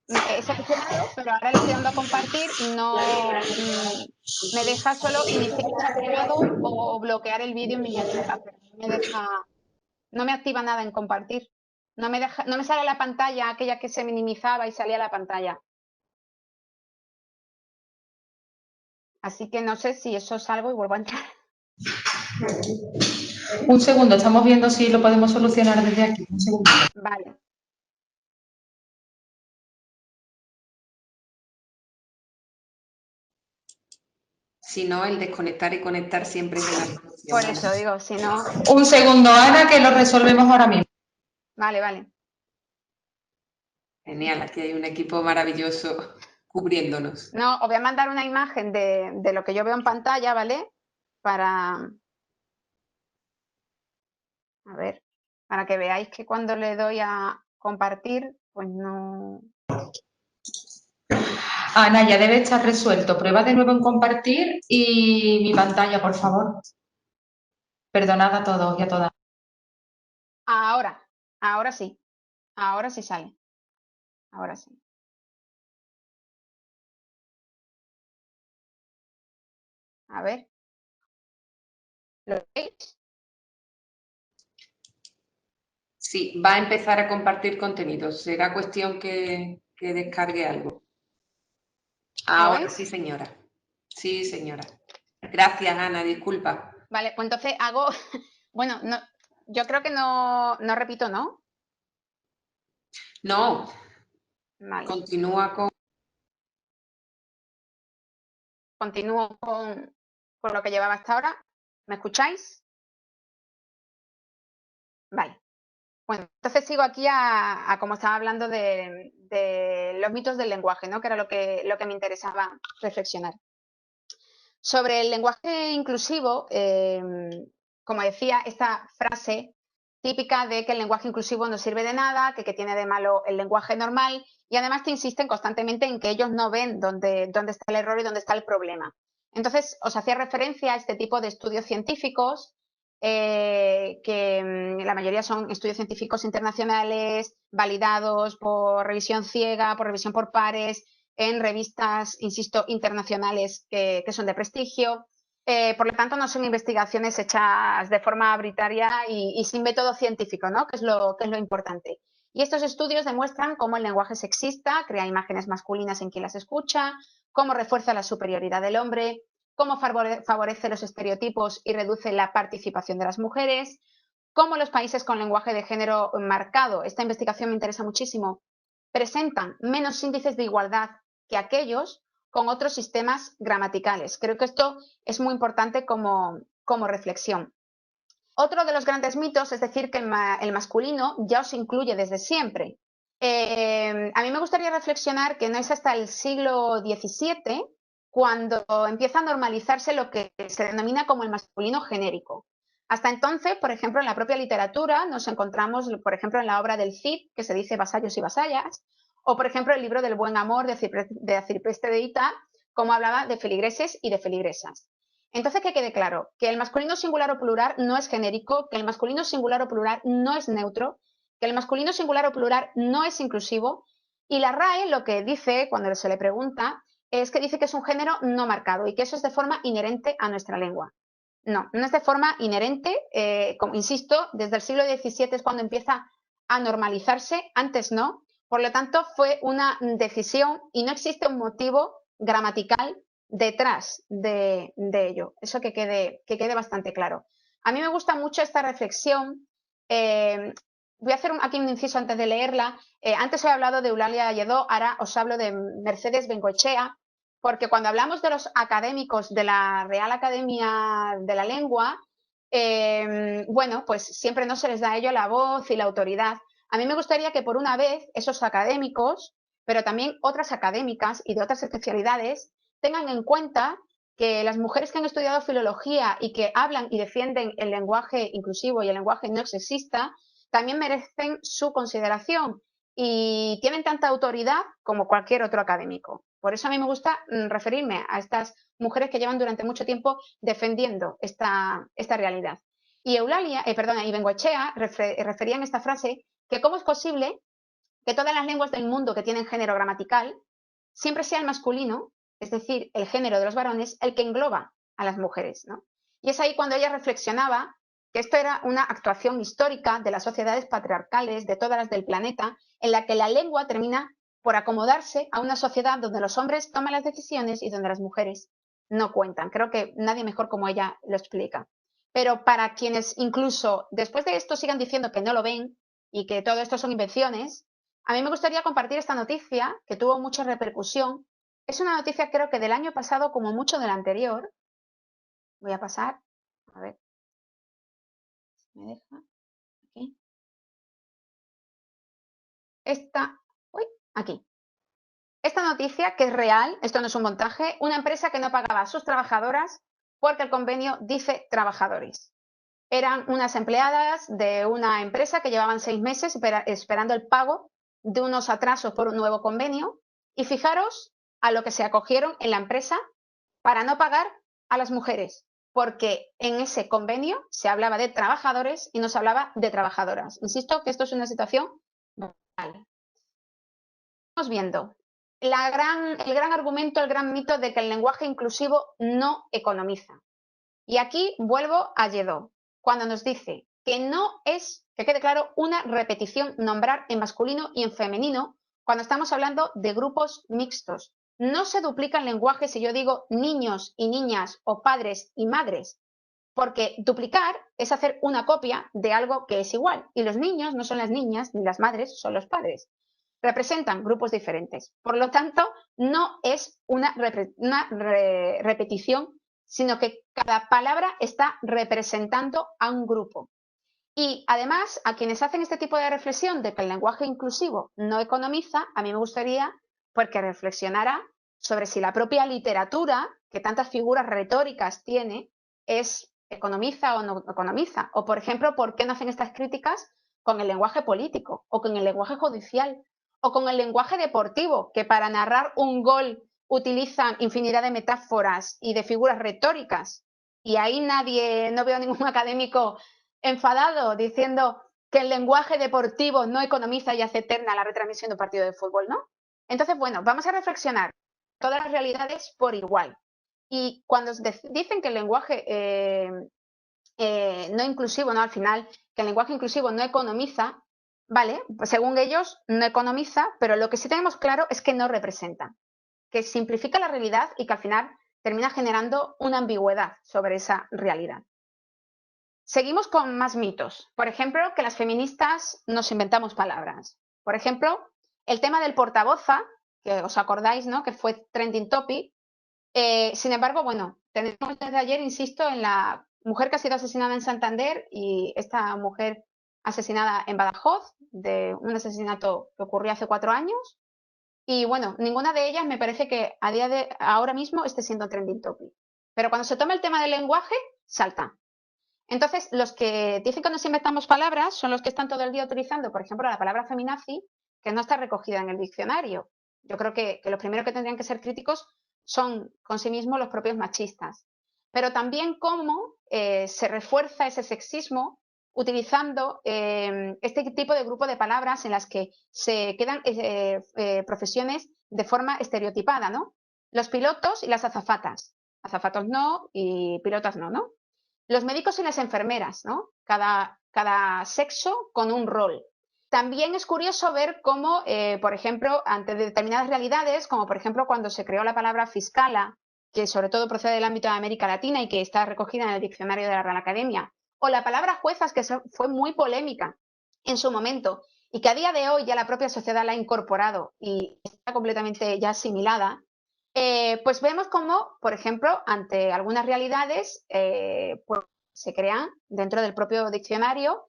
he seleccionado, pero ahora le estoy dando a compartir y no me deja solo iniciar chateado o bloquear el vídeo en miniatura, pero no me deja, no me activa nada en compartir. No me deja, no me sale la pantalla, aquella que se minimizaba y salía la pantalla. Así que no sé si eso salgo y vuelvo a entrar. Un segundo, estamos viendo si lo podemos solucionar desde aquí. Un segundo. Vale. Si no, el desconectar y conectar siempre es una solución. Por eso digo, si no... Un segundo, Ana, que lo resolvemos ahora mismo. Vale, vale. Genial, aquí hay un equipo maravilloso cubriéndonos. No, os voy a mandar una imagen de lo que yo veo en pantalla, ¿vale? Para... A ver, para que veáis que cuando le doy a compartir, pues no... Ana, ya debe estar resuelto. Prueba de nuevo en compartir y mi pantalla, por favor. Perdonad a todos y a todas. Ahora sí. Ahora sí sale. Ahora sí. A ver. ¿Lo veis? Sí, va a empezar a compartir contenidos. Será cuestión que descargue algo. Ahora sí, señora. Sí, señora. Gracias, Ana, disculpa. Vale, pues entonces hago... Bueno, no, yo creo que no repito, ¿no? No. Vale. Continúa con... Continúo con lo que llevaba hasta ahora. ¿Me escucháis? Vale. Bueno, entonces sigo aquí a como estaba hablando de los mitos del lenguaje, ¿no? Que era lo que me interesaba reflexionar. Sobre el lenguaje inclusivo, como decía, esta frase típica de que el lenguaje inclusivo no sirve de nada, que tiene de malo el lenguaje normal, y además te insisten constantemente en que ellos no ven dónde está el error y dónde está el problema. Entonces, os hacía referencia a este tipo de estudios científicos, que la mayoría son estudios científicos internacionales, validados por revisión ciega, por revisión por pares, en revistas, insisto, internacionales que son de prestigio. Por lo tanto, no son investigaciones hechas de forma arbitraria y sin método científico, ¿no? que es lo importante. Y estos estudios demuestran cómo el lenguaje sexista crea imágenes masculinas en quien las escucha, cómo refuerza la superioridad del hombre, cómo favorece los estereotipos y reduce la participación de las mujeres, cómo los países con lenguaje de género marcado, esta investigación me interesa muchísimo, presentan menos índices de igualdad que aquellos con otros sistemas gramaticales. Creo que esto es muy importante como reflexión. Otro de los grandes mitos es decir que el masculino ya os incluye desde siempre. A mí me gustaría reflexionar que no es hasta el siglo XVII cuando empieza a normalizarse lo que se denomina como el masculino genérico. Hasta entonces, por ejemplo, en la propia literatura nos encontramos, por ejemplo, en la obra del Cid, que se dice vasallos y vasallas, o por ejemplo el libro del Buen Amor de Acipreste de Ita, como hablaba de feligreses y de feligresas. Entonces, que quede claro, que el masculino singular o plural no es genérico, que el masculino singular o plural no es neutro, que el masculino singular o plural no es inclusivo, y la RAE lo que dice cuando se le pregunta es que dice que es un género no marcado y que eso es de forma inherente a nuestra lengua. No, no es de forma inherente, como insisto, desde el siglo XVII es cuando empieza a normalizarse, antes no, por lo tanto fue una decisión y no existe un motivo gramatical detrás de ello. Eso que quede bastante claro. A mí me gusta mucho esta reflexión. Voy a hacer aquí un inciso antes de leerla. Antes he hablado de Eulalia Lledó, ahora os hablo de Mercedes Bengoechea, porque cuando hablamos de los académicos de la Real Academia de la Lengua, bueno, pues siempre no se les da a ello la voz y la autoridad. A mí me gustaría que por una vez esos académicos, pero también otras académicas y de otras especialidades, tengan en cuenta que las mujeres que han estudiado filología y que hablan y defienden el lenguaje inclusivo y el lenguaje no sexista, también merecen su consideración y tienen tanta autoridad como cualquier otro académico. Por eso a mí me gusta referirme a estas mujeres que llevan durante mucho tiempo defendiendo esta realidad. Y y Bengoechea refería en esta frase que cómo es posible que todas las lenguas del mundo que tienen género gramatical siempre sea el masculino, es decir, el género de los varones, el que engloba a las mujeres, ¿no? Y es ahí cuando ella reflexionaba que esto era una actuación histórica de las sociedades patriarcales, de todas las del planeta, en la que la lengua termina por acomodarse a una sociedad donde los hombres toman las decisiones y donde las mujeres no cuentan. Creo que nadie mejor como ella lo explica. Pero para quienes incluso después de esto sigan diciendo que no lo ven y que todo esto son invenciones, a mí me gustaría compartir esta noticia que tuvo mucha repercusión. Es una noticia creo que del año pasado como mucho del anterior. Voy a pasar, a ver, si me deja, aquí. Aquí. Esta noticia, que es real, esto no es un montaje, una empresa que no pagaba a sus trabajadoras porque el convenio dice trabajadores. Eran unas empleadas de una empresa que llevaban 6 meses esperando el pago de unos atrasos por un nuevo convenio y fijaros a lo que se acogieron en la empresa para no pagar a las mujeres, porque en ese convenio se hablaba de trabajadores y no se hablaba de trabajadoras. Insisto que esto es una situación real. Estamos viendo el gran argumento, el gran mito de que el lenguaje inclusivo no economiza. Y aquí vuelvo a Lledó, cuando nos dice que no es, que quede claro, una repetición nombrar en masculino y en femenino cuando estamos hablando de grupos mixtos. No se duplica el lenguaje si yo digo niños y niñas o padres y madres, porque duplicar es hacer una copia de algo que es igual. Y los niños no son las niñas ni las madres, son los padres. Representan grupos diferentes. Por lo tanto, no es una repetición, sino que cada palabra está representando a un grupo. Y además, a quienes hacen este tipo de reflexión de que el lenguaje inclusivo no economiza, a mí me gustaría pues, que reflexionara sobre si la propia literatura, que tantas figuras retóricas tiene, economiza o no economiza. O, por ejemplo, ¿por qué no hacen estas críticas con el lenguaje político o con el lenguaje judicial o con el lenguaje deportivo, que para narrar un gol utilizan infinidad de metáforas y de figuras retóricas. Y ahí no veo ningún académico enfadado diciendo que el lenguaje deportivo no economiza y hace eterna la retransmisión de un partido de fútbol, ¿no? Entonces, bueno, vamos a reflexionar todas las realidades por igual. Y cuando dicen que el lenguaje no inclusivo, ¿no? Al final, que el lenguaje inclusivo no economiza, ¿vale? Pues según ellos, no economiza, pero lo que sí tenemos claro es que no representa, que simplifica la realidad y que al final termina generando una ambigüedad sobre esa realidad. Seguimos con más mitos. Por ejemplo, que las feministas nos inventamos palabras. Por ejemplo, el tema del portavoza, que os acordáis, ¿no? Que fue trending topic. Sin embargo, bueno, tenemos desde ayer, insisto, en la mujer que ha sido asesinada en Santander y esta mujer asesinada en Badajoz, de un asesinato que ocurrió hace 4 años. Y bueno, ninguna de ellas me parece que ahora mismo esté siendo trending topic. Pero cuando se toma el tema del lenguaje, salta. Entonces, los que dicen que nos inventamos palabras son los que están todo el día utilizando, por ejemplo, la palabra feminazi, que no está recogida en el diccionario. Yo creo que los primeros que tendrían que ser críticos son con sí mismos los propios machistas. Pero también cómo se refuerza ese sexismo utilizando este tipo de grupo de palabras en las que se quedan profesiones de forma estereotipada, ¿no? Los pilotos y las azafatas. Azafatos no y pilotas no, ¿no? Los médicos y las enfermeras, ¿no? Cada sexo con un rol. También es curioso ver cómo, por ejemplo, ante determinadas realidades, como por ejemplo cuando se creó la palabra fiscala, que sobre todo procede del ámbito de América Latina y que está recogida en el diccionario de la Real Academia, o la palabra juezas, que fue muy polémica en su momento y que a día de hoy ya la propia sociedad la ha incorporado y está completamente ya asimilada, pues vemos cómo, por ejemplo, ante algunas realidades, pues se crean dentro del propio diccionario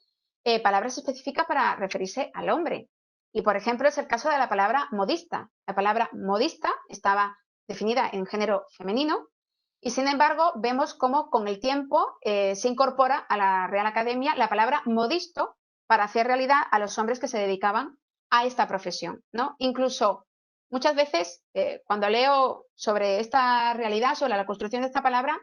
palabras específicas para referirse al hombre. Y, por ejemplo, es el caso de la palabra modista. La palabra modista estaba definida en género femenino y, sin embargo, vemos cómo con el tiempo se incorpora a la Real Academia la palabra modisto para hacer realidad a los hombres que se dedicaban a esta profesión, ¿no? Incluso muchas veces, cuando leo sobre esta realidad, sobre la construcción de esta palabra,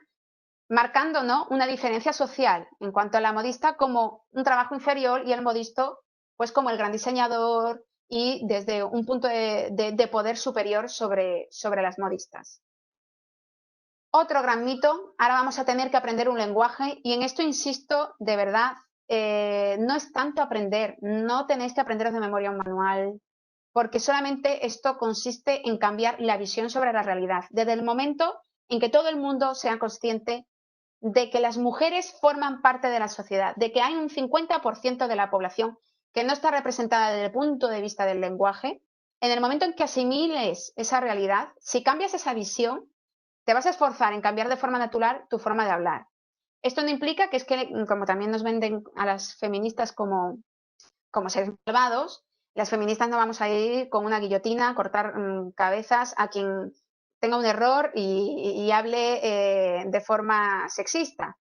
marcando, ¿no?, una diferencia social en cuanto a la modista como un trabajo inferior y el modisto pues como el gran diseñador y desde un punto de poder superior sobre las modistas. Otro gran mito, ahora vamos a tener que aprender un lenguaje y en esto insisto, de verdad, no es tanto aprender, no tenéis que aprenderos de memoria un manual, porque solamente esto consiste en cambiar la visión sobre la realidad. Desde el momento en que todo el mundo sea consciente de que las mujeres forman parte de la sociedad, de que hay un 50% de la población que no está representada desde el punto de vista del lenguaje, en el momento en que asimiles esa realidad, si cambias esa visión, te vas a esforzar en cambiar de forma natural tu forma de hablar. Esto no implica que es que, como también nos venden a las feministas como seres malvados, las feministas no vamos a ir con una guillotina a cortar cabezas a quien tenga un error y hable de forma sexista.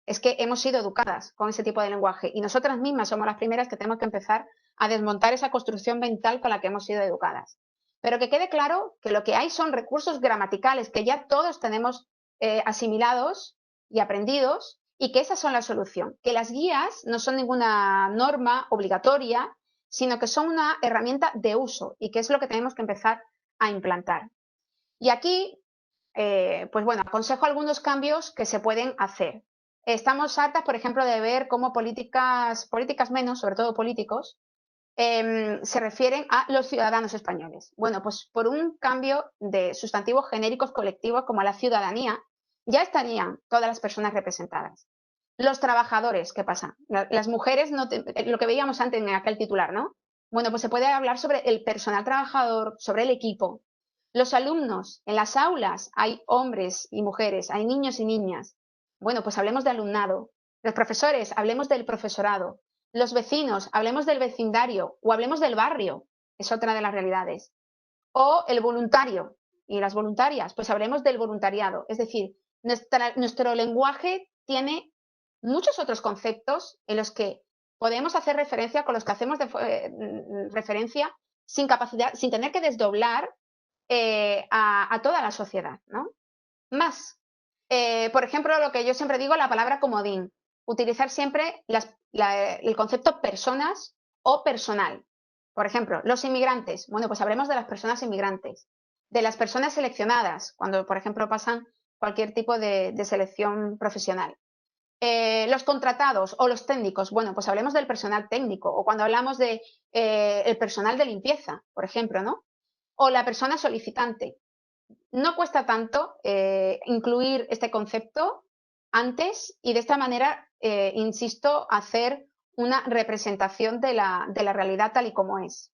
Es que hemos sido educadas con ese tipo de lenguaje y nosotras mismas somos las primeras que tenemos que empezar a desmontar esa construcción mental con la que hemos sido educadas. Pero que quede claro que lo que hay son recursos gramaticales que ya todos tenemos asimilados y aprendidos y que esas son la solución. Que las guías no son ninguna norma obligatoria, sino que son una herramienta de uso y que es lo que tenemos que empezar a implantar. Y aquí, pues bueno, aconsejo algunos cambios que se pueden hacer. Estamos hartas, por ejemplo, de ver cómo políticas menos, sobre todo políticos, se refieren a los ciudadanos españoles. Bueno, pues por un cambio de sustantivos genéricos colectivos como la ciudadanía, ya estarían todas las personas representadas. Los trabajadores, ¿qué pasa? Las mujeres, lo que veíamos antes en aquel titular, ¿no? Bueno, pues se puede hablar sobre el personal trabajador, sobre el equipo. Los alumnos, en las aulas hay hombres y mujeres, hay niños y niñas. Bueno, pues hablemos de alumnado. Los profesores, hablemos del profesorado. Los vecinos, hablemos del vecindario o hablemos del barrio, es otra de las realidades. O el voluntario y las voluntarias, pues hablemos del voluntariado. Es decir, nuestro lenguaje tiene muchos otros conceptos en los que podemos hacer referencia, con los que hacemos referencia sin capacidad, sin tener que desdoblar a toda la sociedad, ¿no? Más, por ejemplo, lo que yo siempre digo, la palabra comodín. Utilizar siempre el concepto personas o personal. Por ejemplo, los inmigrantes. Bueno, pues hablemos de las personas inmigrantes. De las personas seleccionadas, cuando, por ejemplo, pasan cualquier tipo de selección profesional. Los contratados o los técnicos, bueno, pues hablemos del personal técnico. O cuando hablamos de el personal de limpieza, por ejemplo, ¿no? O la persona solicitante. No cuesta tanto incluir este concepto antes y de esta manera, insisto, hacer una representación de la realidad tal y como es.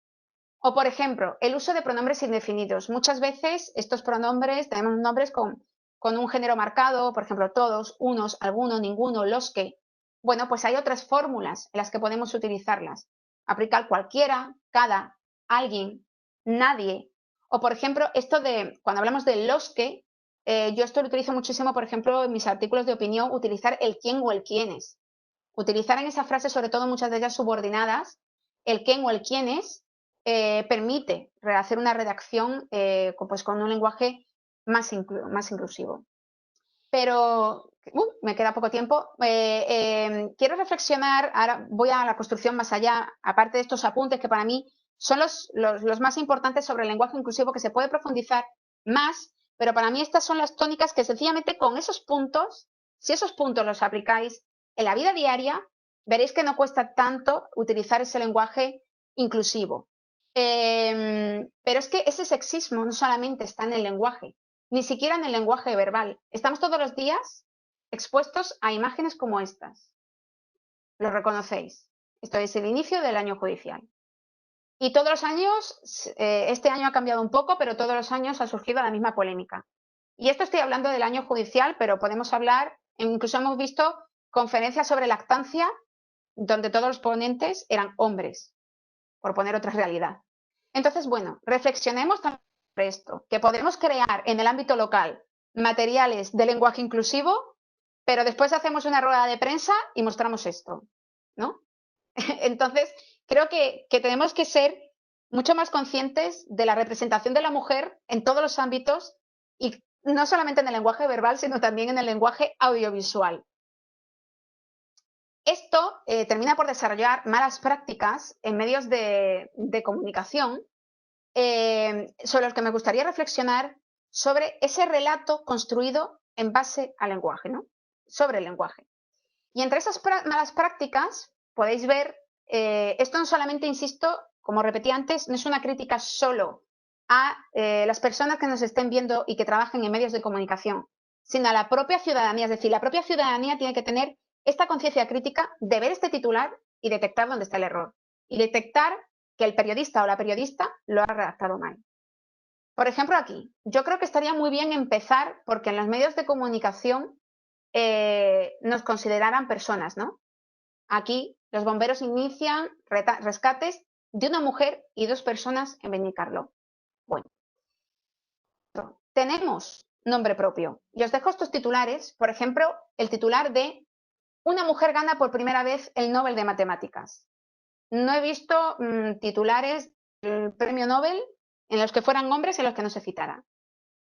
O, por ejemplo, el uso de pronombres indefinidos. Muchas veces estos pronombres, tenemos nombres con un género marcado, por ejemplo, todos, unos, alguno, ninguno, los que. Bueno, pues hay otras fórmulas en las que podemos utilizarlas. Aplicar cualquiera, cada, alguien, nadie. O, por ejemplo, esto de, cuando hablamos de los que, yo esto lo utilizo muchísimo, por ejemplo, en mis artículos de opinión, utilizar el quién o el quiénes. Utilizar en esa frase, sobre todo muchas de ellas subordinadas, el quién o el quiénes permite hacer una redacción pues con un lenguaje más inclusivo. Pero me queda poco tiempo. Quiero reflexionar, ahora voy a la construcción más allá, aparte de estos apuntes que para mí son los más importantes sobre el lenguaje inclusivo, que se puede profundizar más, pero para mí estas son las tónicas que sencillamente con esos puntos, si esos puntos los aplicáis en la vida diaria, veréis que no cuesta tanto utilizar ese lenguaje inclusivo. Pero es que ese sexismo no solamente está en el lenguaje, ni siquiera en el lenguaje verbal. Estamos todos los días expuestos a imágenes como estas. Lo reconocéis. Esto es el inicio del año judicial. Y todos los años, este año ha cambiado un poco, pero todos los años ha surgido la misma polémica. Y esto estoy hablando del año judicial, pero podemos hablar, incluso hemos visto conferencias sobre lactancia, donde todos los ponentes eran hombres, por poner otra realidad. Entonces, bueno, reflexionemos también sobre esto, que podemos crear en el ámbito local materiales de lenguaje inclusivo, pero después hacemos una rueda de prensa y mostramos esto, ¿no? Entonces, creo que tenemos que ser mucho más conscientes de la representación de la mujer en todos los ámbitos y no solamente en el lenguaje verbal, sino también en el lenguaje audiovisual. Esto termina por desarrollar malas prácticas en medios de comunicación sobre los que me gustaría reflexionar sobre ese relato construido en base al lenguaje, ¿no? Sobre el lenguaje. Y entre esas malas prácticas podéis ver, esto no solamente, insisto, como repetí antes, no es una crítica solo a las personas que nos estén viendo y que trabajen en medios de comunicación, sino a la propia ciudadanía. Es decir, la propia ciudadanía tiene que tener esta conciencia crítica de ver este titular y detectar dónde está el error. Y detectar que el periodista o la periodista lo ha redactado mal. Por ejemplo, aquí, yo creo que estaría muy bien empezar porque en los medios de comunicación nos consideraran personas, ¿no? Aquí los bomberos inician rescates de una mujer y 2 personas en Benicarló. Bueno, tenemos nombre propio. Y os dejo estos titulares, por ejemplo, el titular de una mujer gana por primera vez el Nobel de Matemáticas. No he visto titulares del premio Nobel en los que fueran hombres y en los que no se citara.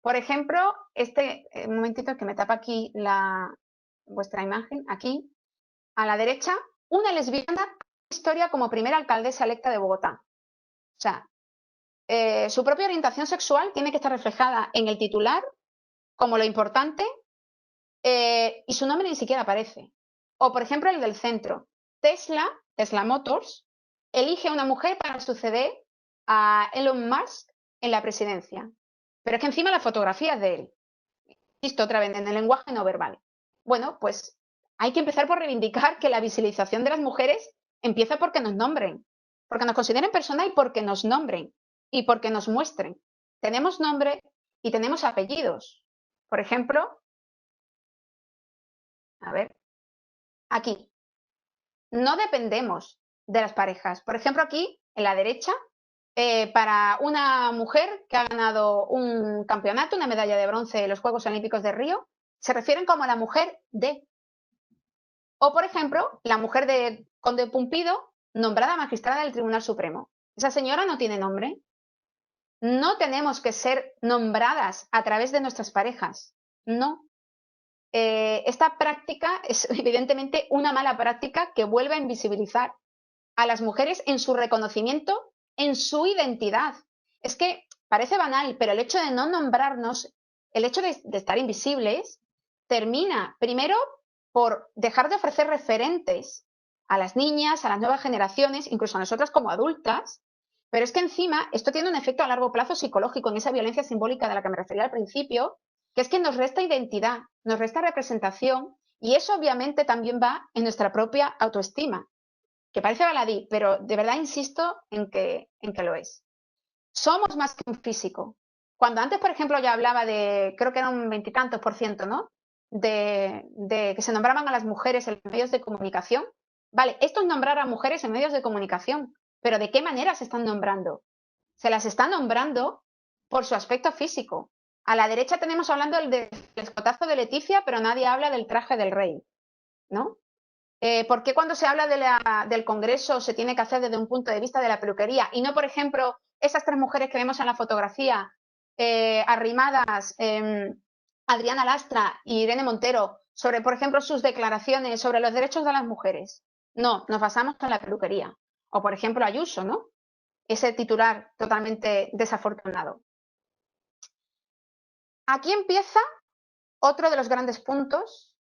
Por ejemplo, un momentito que me tapa aquí vuestra imagen, aquí, a la derecha, una lesbiana historia como primera alcaldesa electa de Bogotá. O sea, su propia orientación sexual tiene que estar reflejada en el titular como lo importante y su nombre ni siquiera aparece. O, por ejemplo, el del centro. Tesla Motors, elige a una mujer para suceder a Elon Musk en la presidencia. Pero es que encima la fotografía es de él. Insisto otra vez, en el lenguaje no verbal. Bueno, pues hay que empezar por reivindicar que la visibilización de las mujeres empieza porque nos nombren, porque nos consideren personas y porque nos nombren y porque nos muestren. Tenemos nombre y tenemos apellidos. Por ejemplo, a ver, aquí, no dependemos de las parejas. Por ejemplo, aquí, en la derecha, para una mujer que ha ganado un campeonato, una medalla de bronce en los Juegos Olímpicos de Río, se refieren como la mujer de. O, por ejemplo, la mujer de Conde Pumpido, nombrada magistrada del Tribunal Supremo. Esa señora no tiene nombre. No tenemos que ser nombradas a través de nuestras parejas. No. Esta práctica es evidentemente una mala práctica que vuelve a invisibilizar a las mujeres en su reconocimiento, en su identidad. Es que parece banal, pero el hecho de no nombrarnos, el hecho de estar invisibles, termina primero por dejar de ofrecer referentes a las niñas, a las nuevas generaciones, incluso a nosotras como adultas, pero es que encima esto tiene un efecto a largo plazo psicológico en esa violencia simbólica de la que me refería al principio, que es que nos resta identidad, nos resta representación y eso obviamente también va en nuestra propia autoestima, que parece baladí, pero de verdad insisto en que lo es. Somos más que un físico. Cuando antes, por ejemplo, ya hablaba de, creo que era un veintitantos por ciento, ¿no? De que se nombraban a las mujeres en medios de comunicación. Vale, esto es nombrar a mujeres en medios de comunicación, pero ¿de qué manera se están nombrando? Se las están nombrando por su aspecto físico. A la derecha tenemos hablando del escotazo de Leticia, pero nadie habla del traje del rey, ¿no? ¿Por qué cuando se habla del Congreso se tiene que hacer desde un punto de vista de la peluquería y no, por ejemplo, esas tres mujeres que vemos en la fotografía arrimadas, Adriana Lastra y Irene Montero, sobre, por ejemplo, sus declaraciones sobre los derechos de las mujeres? No, nos basamos en la peluquería. O, por ejemplo, Ayuso, ¿no? Ese titular totalmente desafortunado. Aquí empieza otro de los grandes puntos,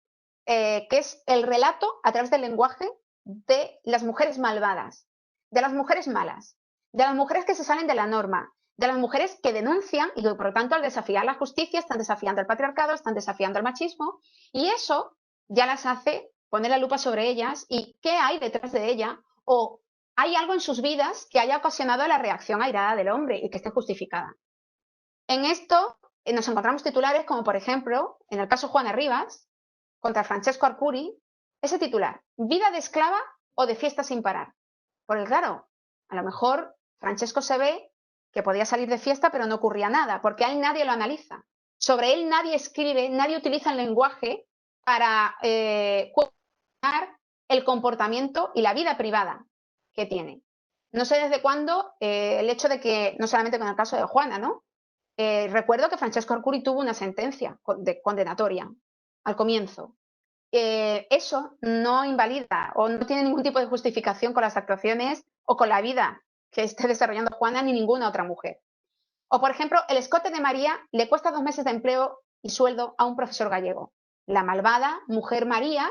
que es el relato a través del lenguaje de las mujeres malvadas, de las mujeres malas, de las mujeres que se salen de la norma, de las mujeres que denuncian y que por lo tanto al desafiar la justicia están desafiando el patriarcado, están desafiando el machismo y eso ya las hace poner la lupa sobre ellas y qué hay detrás de ella o hay algo en sus vidas que haya ocasionado la reacción airada del hombre y que esté justificada. En esto nos encontramos titulares como, por ejemplo, en el caso Juana Rivas, contra Francesco Arcuri, ese titular, vida de esclava o de fiesta sin parar. Porque claro, a lo mejor Francesco se ve que podía salir de fiesta pero no ocurría nada, porque a él nadie lo analiza. Sobre él nadie escribe, nadie utiliza el lenguaje para cuestionar el comportamiento y la vida privada que tiene. No sé desde cuándo el hecho de que, no solamente con el caso de Juana, ¿no? Recuerdo que Francesco Arcuri tuvo una sentencia condenatoria al comienzo. Eso no invalida o no tiene ningún tipo de justificación con las actuaciones o con la vida que esté desarrollando Juana ni ninguna otra mujer. O, por ejemplo, el escote de María le cuesta 2 meses de empleo y sueldo a un profesor gallego. La malvada mujer María,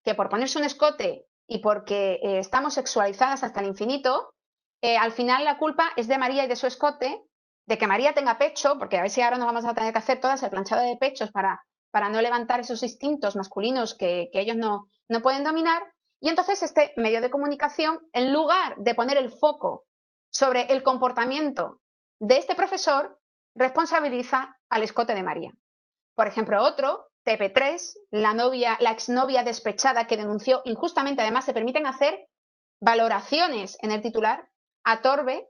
que por ponerse un escote y porque estamos sexualizadas hasta el infinito, al final la culpa es de María y de su escote, de que María tenga pecho, porque a ver si ahora nos vamos a tener que hacer todas el planchado de pechos para no levantar esos instintos masculinos que ellos no pueden dominar. Y entonces este medio de comunicación, en lugar de poner el foco sobre el comportamiento de este profesor, responsabiliza al escote de María. Por ejemplo, otro, TP3, la exnovia despechada que denunció injustamente, además se permiten hacer valoraciones en el titular a Torbe.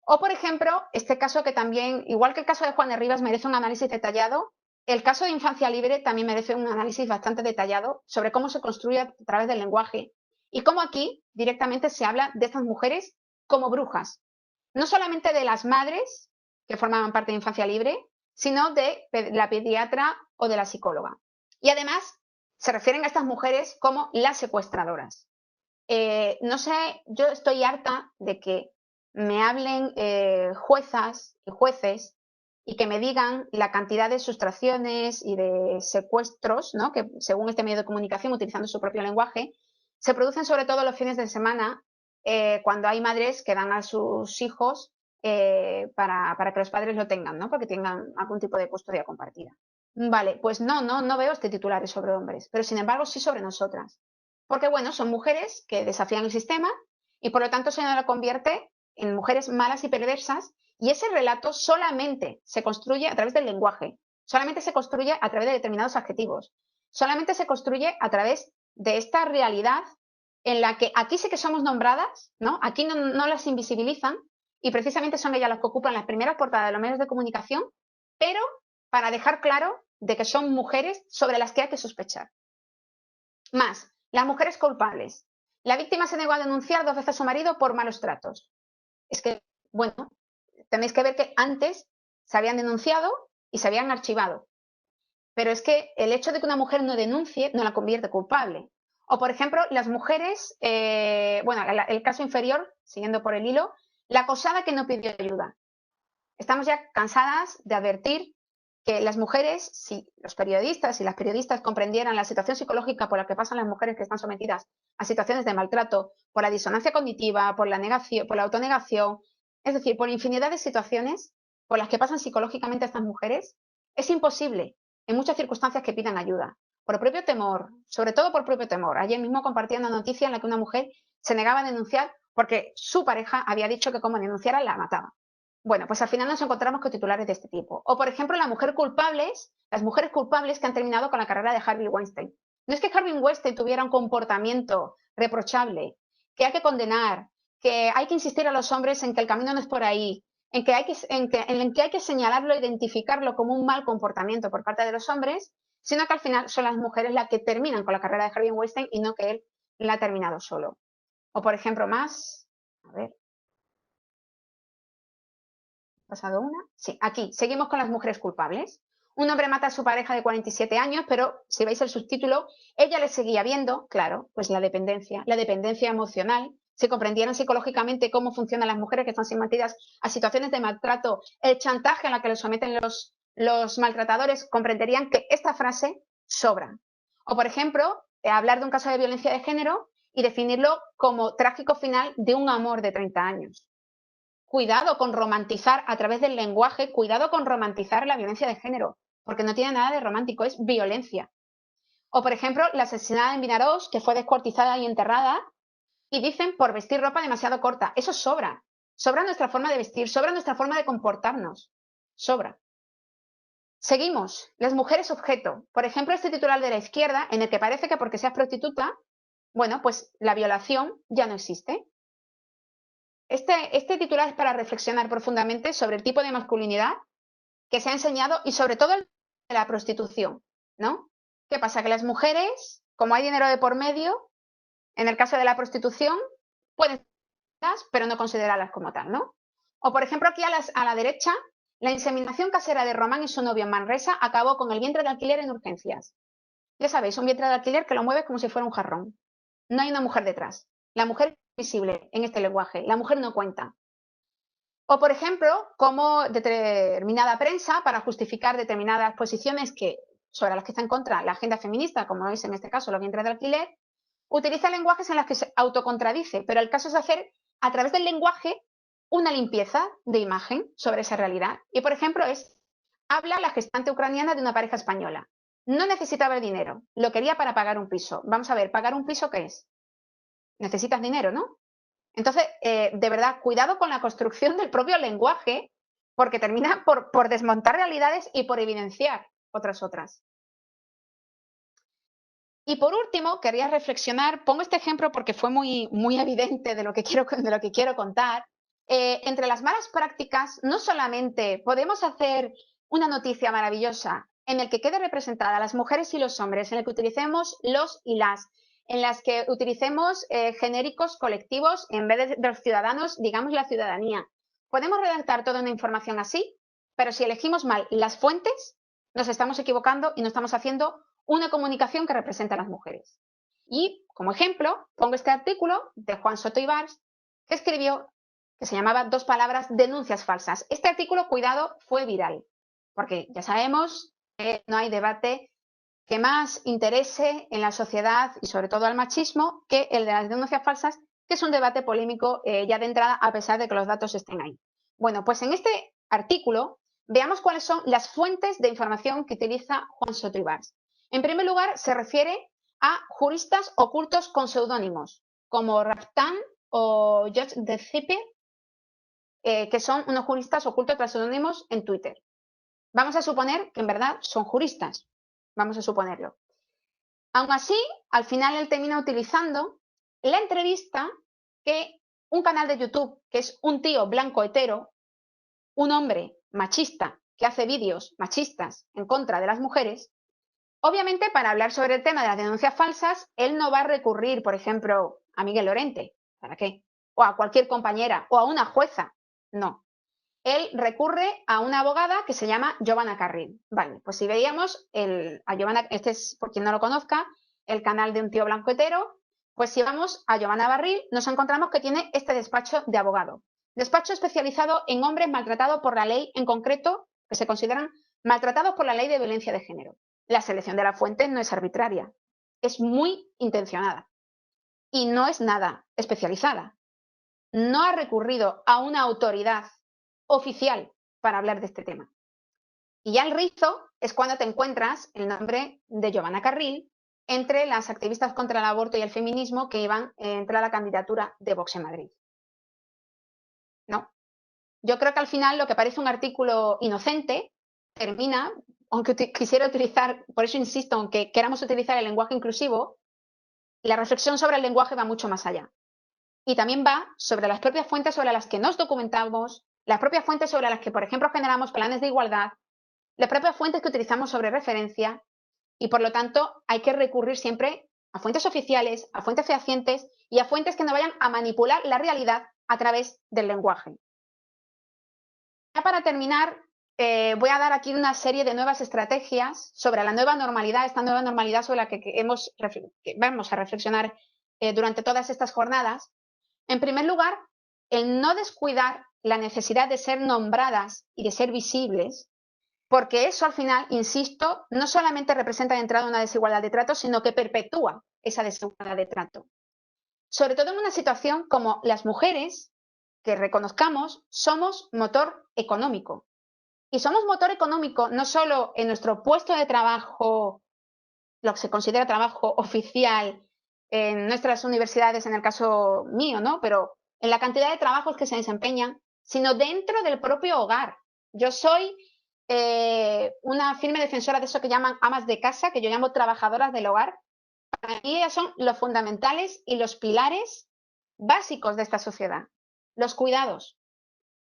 O, por ejemplo, este caso que también, igual que el caso de Juana Rivas, merece un análisis detallado, el caso de Infancia Libre también merece un análisis bastante detallado sobre cómo se construye a través del lenguaje y cómo aquí directamente se habla de estas mujeres como brujas, no solamente de las madres que formaban parte de Infancia Libre, sino de la pediatra o de la psicóloga. Y además se refieren a estas mujeres como las secuestradoras. No sé, yo estoy harta de que me hablen juezas y jueces y que me digan la cantidad de sustracciones y de secuestros, ¿no? Que según este medio de comunicación, utilizando su propio lenguaje, se producen sobre todo los fines de semana cuando hay madres que dan a sus hijos para que los padres lo tengan, ¿no? Porque tengan algún tipo de custodia compartida. Vale, pues no veo este titular sobre hombres, pero sin embargo sí sobre nosotras. Porque, bueno, son mujeres que desafían el sistema y por lo tanto se nos convierte en mujeres malas y perversas y ese relato solamente se construye a través del lenguaje, solamente se construye a través de determinados adjetivos, solamente se construye a través de esta realidad en la que aquí sí que somos nombradas, ¿no? Aquí no las invisibilizan y precisamente son ellas las que ocupan las primeras portadas de los medios de comunicación, pero para dejar claro de que son mujeres sobre las que hay que sospechar. Más, las mujeres culpables. La víctima se negó a denunciar 2 veces a su marido por malos tratos. es que, bueno, tenéis que ver que antes se habían denunciado y se habían archivado. Pero es que el hecho de que una mujer no denuncie no la convierte culpable. O, por ejemplo, las mujeres, bueno, el caso inferior, siguiendo por el hilo, la acosada que no pidió ayuda. Estamos ya cansadas de advertir que las mujeres, si los periodistas y las periodistas comprendieran la situación psicológica por la que pasan las mujeres que están sometidas a situaciones de maltrato, por la disonancia cognitiva, por la negación, por la autonegación, es decir, por infinidad de situaciones por las que pasan psicológicamente estas mujeres, es imposible en muchas circunstancias que pidan ayuda. Por propio temor, sobre todo por propio temor. Ayer mismo compartía una noticia en la que una mujer se negaba a denunciar porque su pareja había dicho que como denunciara la mataba. Bueno, pues al final nos encontramos con titulares de este tipo. O, por ejemplo, las mujeres culpables que han terminado con la carrera de Harvey Weinstein. No es que Harvey Weinstein tuviera un comportamiento reprochable, que hay que condenar, que hay que insistir a los hombres en que el camino no es por ahí, en que hay que señalarlo, identificarlo como un mal comportamiento por parte de los hombres, sino que al final son las mujeres las que terminan con la carrera de Harvey Weinstein y no que él la ha terminado solo. O, por ejemplo, a ver, ¿pasado una? Sí, aquí, seguimos con las mujeres culpables. Un hombre mata a su pareja de 47 años, pero si veis el subtítulo, ella le seguía viendo, claro, pues la dependencia emocional. Si comprendieran psicológicamente cómo funcionan las mujeres que están sometidas a situaciones de maltrato, el chantaje a la que les someten los maltratadores, comprenderían que esta frase sobra. O, por ejemplo, hablar de un caso de violencia de género y definirlo como trágico final de un amor de 30 años. Cuidado con romantizar a través del lenguaje, cuidado con romantizar la violencia de género, porque no tiene nada de romántico, es violencia. O, por ejemplo, la asesinada en Vinaròs, que fue descuartizada y enterrada, y dicen por vestir ropa demasiado corta. Eso sobra. Sobra nuestra forma de vestir, sobra nuestra forma de comportarnos. Sobra. Seguimos. Las mujeres objeto. Por ejemplo, este titular de la izquierda, en el que parece que porque seas prostituta, bueno, pues la violación ya no existe. Este titular es para reflexionar profundamente sobre el tipo de masculinidad que se ha enseñado y sobre todo el de la prostitución, ¿no? ¿Qué pasa? Que las mujeres, como hay dinero de por medio, en el caso de la prostitución, pueden serlas, pero no considerarlas como tal, ¿no? O, por ejemplo, aquí a la derecha, la inseminación casera de Román y su novio en Manresa acabó con el vientre de alquiler en urgencias. Ya sabéis, un vientre de alquiler que lo mueves como si fuera un jarrón. No hay una mujer detrás. La mujer es invisible en este lenguaje. La mujer no cuenta. O, por ejemplo, cómo determinada prensa, para justificar determinadas posiciones sobre las que está en contra la agenda feminista, como es en este caso los vientres de alquiler, utiliza lenguajes en los que se autocontradice, pero el caso es hacer a través del lenguaje una limpieza de imagen sobre esa realidad. Y, por ejemplo, habla la gestante ucraniana de una pareja española. No necesitaba el dinero, lo quería para pagar un piso. Vamos a ver, ¿pagar un piso qué es? Necesitas dinero, ¿no? Entonces, de verdad, cuidado con la construcción del propio lenguaje, porque termina por desmontar realidades y por evidenciar otras. Y por último, quería reflexionar, pongo este ejemplo porque fue muy, muy evidente de lo que quiero contar. Entre las malas prácticas, no solamente podemos hacer una noticia maravillosa en el que quede representada las mujeres y los hombres, en el que utilicemos los y las, en las que utilicemos genéricos colectivos en vez de los ciudadanos, digamos la ciudadanía. Podemos redactar toda una información así, pero si elegimos mal las fuentes, nos estamos equivocando y no estamos haciendo una comunicación que represente a las mujeres. Y, como ejemplo, pongo este artículo de Juan Soto Ibars, que escribió, que se llamaba 2 palabras, denuncias falsas. Este artículo, cuidado, fue viral, porque ya sabemos que no hay debate que más interese en la sociedad y sobre todo al machismo que el de las denuncias falsas, que es un debate polémico ya de entrada a pesar de que los datos estén ahí. Bueno, pues en este artículo veamos cuáles son las fuentes de información que utiliza Juan Soto Ibars. En primer lugar, se refiere a juristas ocultos con seudónimos, como Raftan o George de Zipper, que son unos juristas ocultos tras seudónimos en Twitter. Vamos a suponer que en verdad son juristas. Vamos a suponerlo. Aún así, al final él termina utilizando la entrevista que un canal de YouTube, que es un tío blanco hetero, un hombre machista que hace vídeos machistas en contra de las mujeres, obviamente para hablar sobre el tema de las denuncias falsas, él no va a recurrir, por ejemplo, a Miguel Lorente. ¿Para qué? o a cualquier compañera o a una jueza. No. Él recurre a una abogada que se llama Giovanna Carril. Vale, pues si veíamos a Giovanna, este es, por quien no lo conozca, el canal de un tío blanco hetero, pues si vamos a Giovanna Carril, nos encontramos que tiene este despacho de abogado. Despacho especializado en hombres maltratados por la ley, en concreto, que se consideran maltratados por la ley de violencia de género. La selección de la fuente no es arbitraria, es muy intencionada y no es nada especializada. No ha recurrido a una autoridad oficial para hablar de este tema. Y ya el rizo es cuando te encuentras el nombre de Giovanna Carril entre las activistas contra el aborto y el feminismo que iban a entrar a la candidatura de Vox en Madrid. ¿No? Yo creo que al final lo que parece un artículo inocente termina, aunque quisiera utilizar, por eso insisto, aunque queramos utilizar el lenguaje inclusivo, la reflexión sobre el lenguaje va mucho más allá. Y también va sobre las propias fuentes sobre las que nos documentamos, las propias fuentes sobre las que, por ejemplo, generamos planes de igualdad, las propias fuentes que utilizamos sobre referencia, y por lo tanto hay que recurrir siempre a fuentes oficiales, a fuentes fehacientes y a fuentes que no vayan a manipular la realidad a través del lenguaje. Ya para terminar, voy a dar aquí una serie de nuevas estrategias sobre la nueva normalidad, esta nueva normalidad sobre la que vamos a reflexionar durante todas estas jornadas. En primer lugar, el no descuidar la necesidad de ser nombradas y de ser visibles, porque eso al final, insisto, no solamente representa de entrada una desigualdad de trato, sino que perpetúa esa desigualdad de trato. Sobre todo en una situación como las mujeres, que reconozcamos, somos motor económico. Y somos motor económico no solo en nuestro puesto de trabajo, lo que se considera trabajo oficial en nuestras universidades, en el caso mío, ¿no? Pero en la cantidad de trabajos que se desempeñan, sino dentro del propio hogar. Yo soy una firme defensora de eso que llaman amas de casa, que yo llamo trabajadoras del hogar. Para mí ellas son los fundamentales y los pilares básicos de esta sociedad. Los cuidados.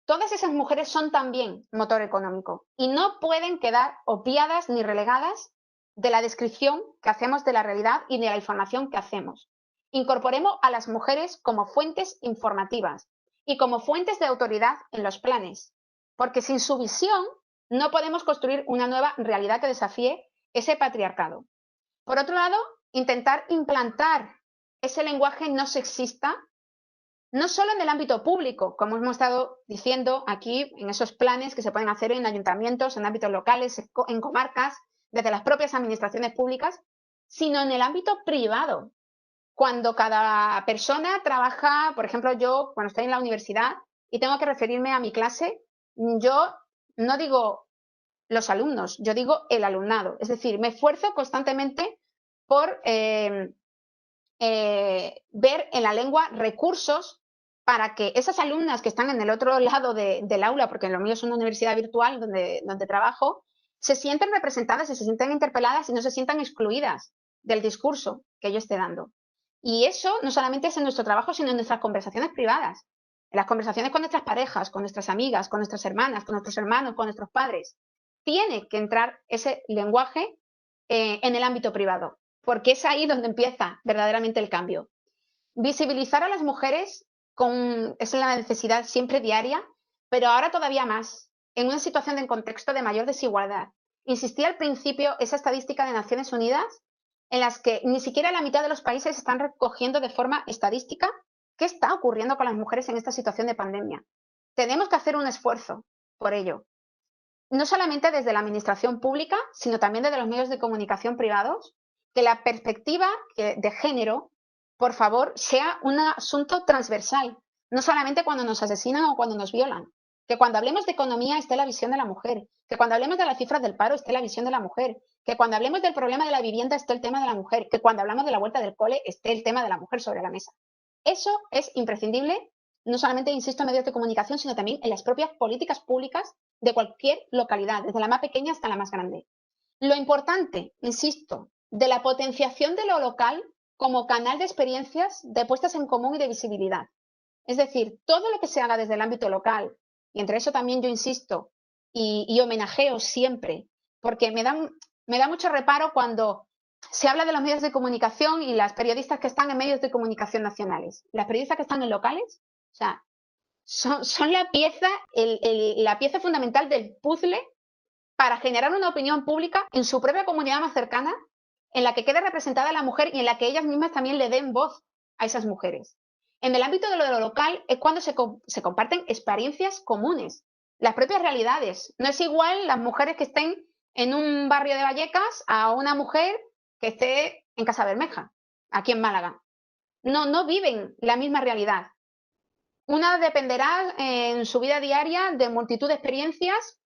Todas esas mujeres son también motor económico y no pueden quedar obviadas ni relegadas de la descripción que hacemos de la realidad y de la información que hacemos. Incorporemos a las mujeres como fuentes informativas y como fuentes de autoridad en los planes, porque sin su visión no podemos construir una nueva realidad que desafíe ese patriarcado. Por otro lado, intentar implantar ese lenguaje no sexista, no solo en el ámbito público, como hemos estado diciendo aquí, en esos planes que se pueden hacer en ayuntamientos, en ámbitos locales, en comarcas, desde las propias administraciones públicas, sino en el ámbito privado. Cuando cada persona trabaja, por ejemplo, yo cuando estoy en la universidad y tengo que referirme a mi clase, yo no digo los alumnos, yo digo el alumnado. Es decir, me esfuerzo constantemente por ver en la lengua recursos para que esas alumnas que están en el otro lado del aula, porque lo mío es una universidad virtual donde trabajo, se sienten representadas y se sienten interpeladas y no se sientan excluidas del discurso que yo esté dando. Y eso no solamente es en nuestro trabajo, sino en nuestras conversaciones privadas, en las conversaciones con nuestras parejas, con nuestras amigas, con nuestras hermanas, con nuestros hermanos, con nuestros padres. Tiene que entrar ese lenguaje en el ámbito privado, porque es ahí donde empieza verdaderamente el cambio. Visibilizar a las mujeres es la necesidad siempre diaria, pero ahora todavía más, en una situación de contexto de mayor desigualdad. Insistí al principio esa estadística de Naciones Unidas en las que ni siquiera la mitad de los países están recogiendo de forma estadística qué está ocurriendo con las mujeres en esta situación de pandemia. Tenemos que hacer un esfuerzo por ello, no solamente desde la administración pública, sino también desde los medios de comunicación privados, que la perspectiva de género, por favor, sea un asunto transversal, no solamente cuando nos asesinan o cuando nos violan. Que cuando hablemos de economía esté la visión de la mujer, que cuando hablemos de las cifras del paro esté la visión de la mujer, que cuando hablemos del problema de la vivienda esté el tema de la mujer, que cuando hablamos de la vuelta del cole esté el tema de la mujer sobre la mesa. Eso es imprescindible, no solamente, insisto, en medios de comunicación, sino también en las propias políticas públicas de cualquier localidad, desde la más pequeña hasta la más grande. Lo importante, insisto, de la potenciación de lo local como canal de experiencias, de puestas en común y de visibilidad. Es decir, todo lo que se haga desde el ámbito local, y entre eso también yo insisto y homenajeo siempre, porque me da mucho reparo cuando se habla de los medios de comunicación y las periodistas que están en medios de comunicación nacionales. Las periodistas que están en locales O sea, son la pieza, la pieza fundamental del puzzle para generar una opinión pública en su propia comunidad más cercana, en la que quede representada la mujer y en la que ellas mismas también le den voz a esas mujeres. En el ámbito de lo local es cuando se comparten experiencias comunes, las propias realidades. No es igual las mujeres que estén en un barrio de Vallecas a una mujer que esté en Casa Bermeja, aquí en Málaga. No viven la misma realidad. Una dependerá en su vida diaria de multitud de experiencias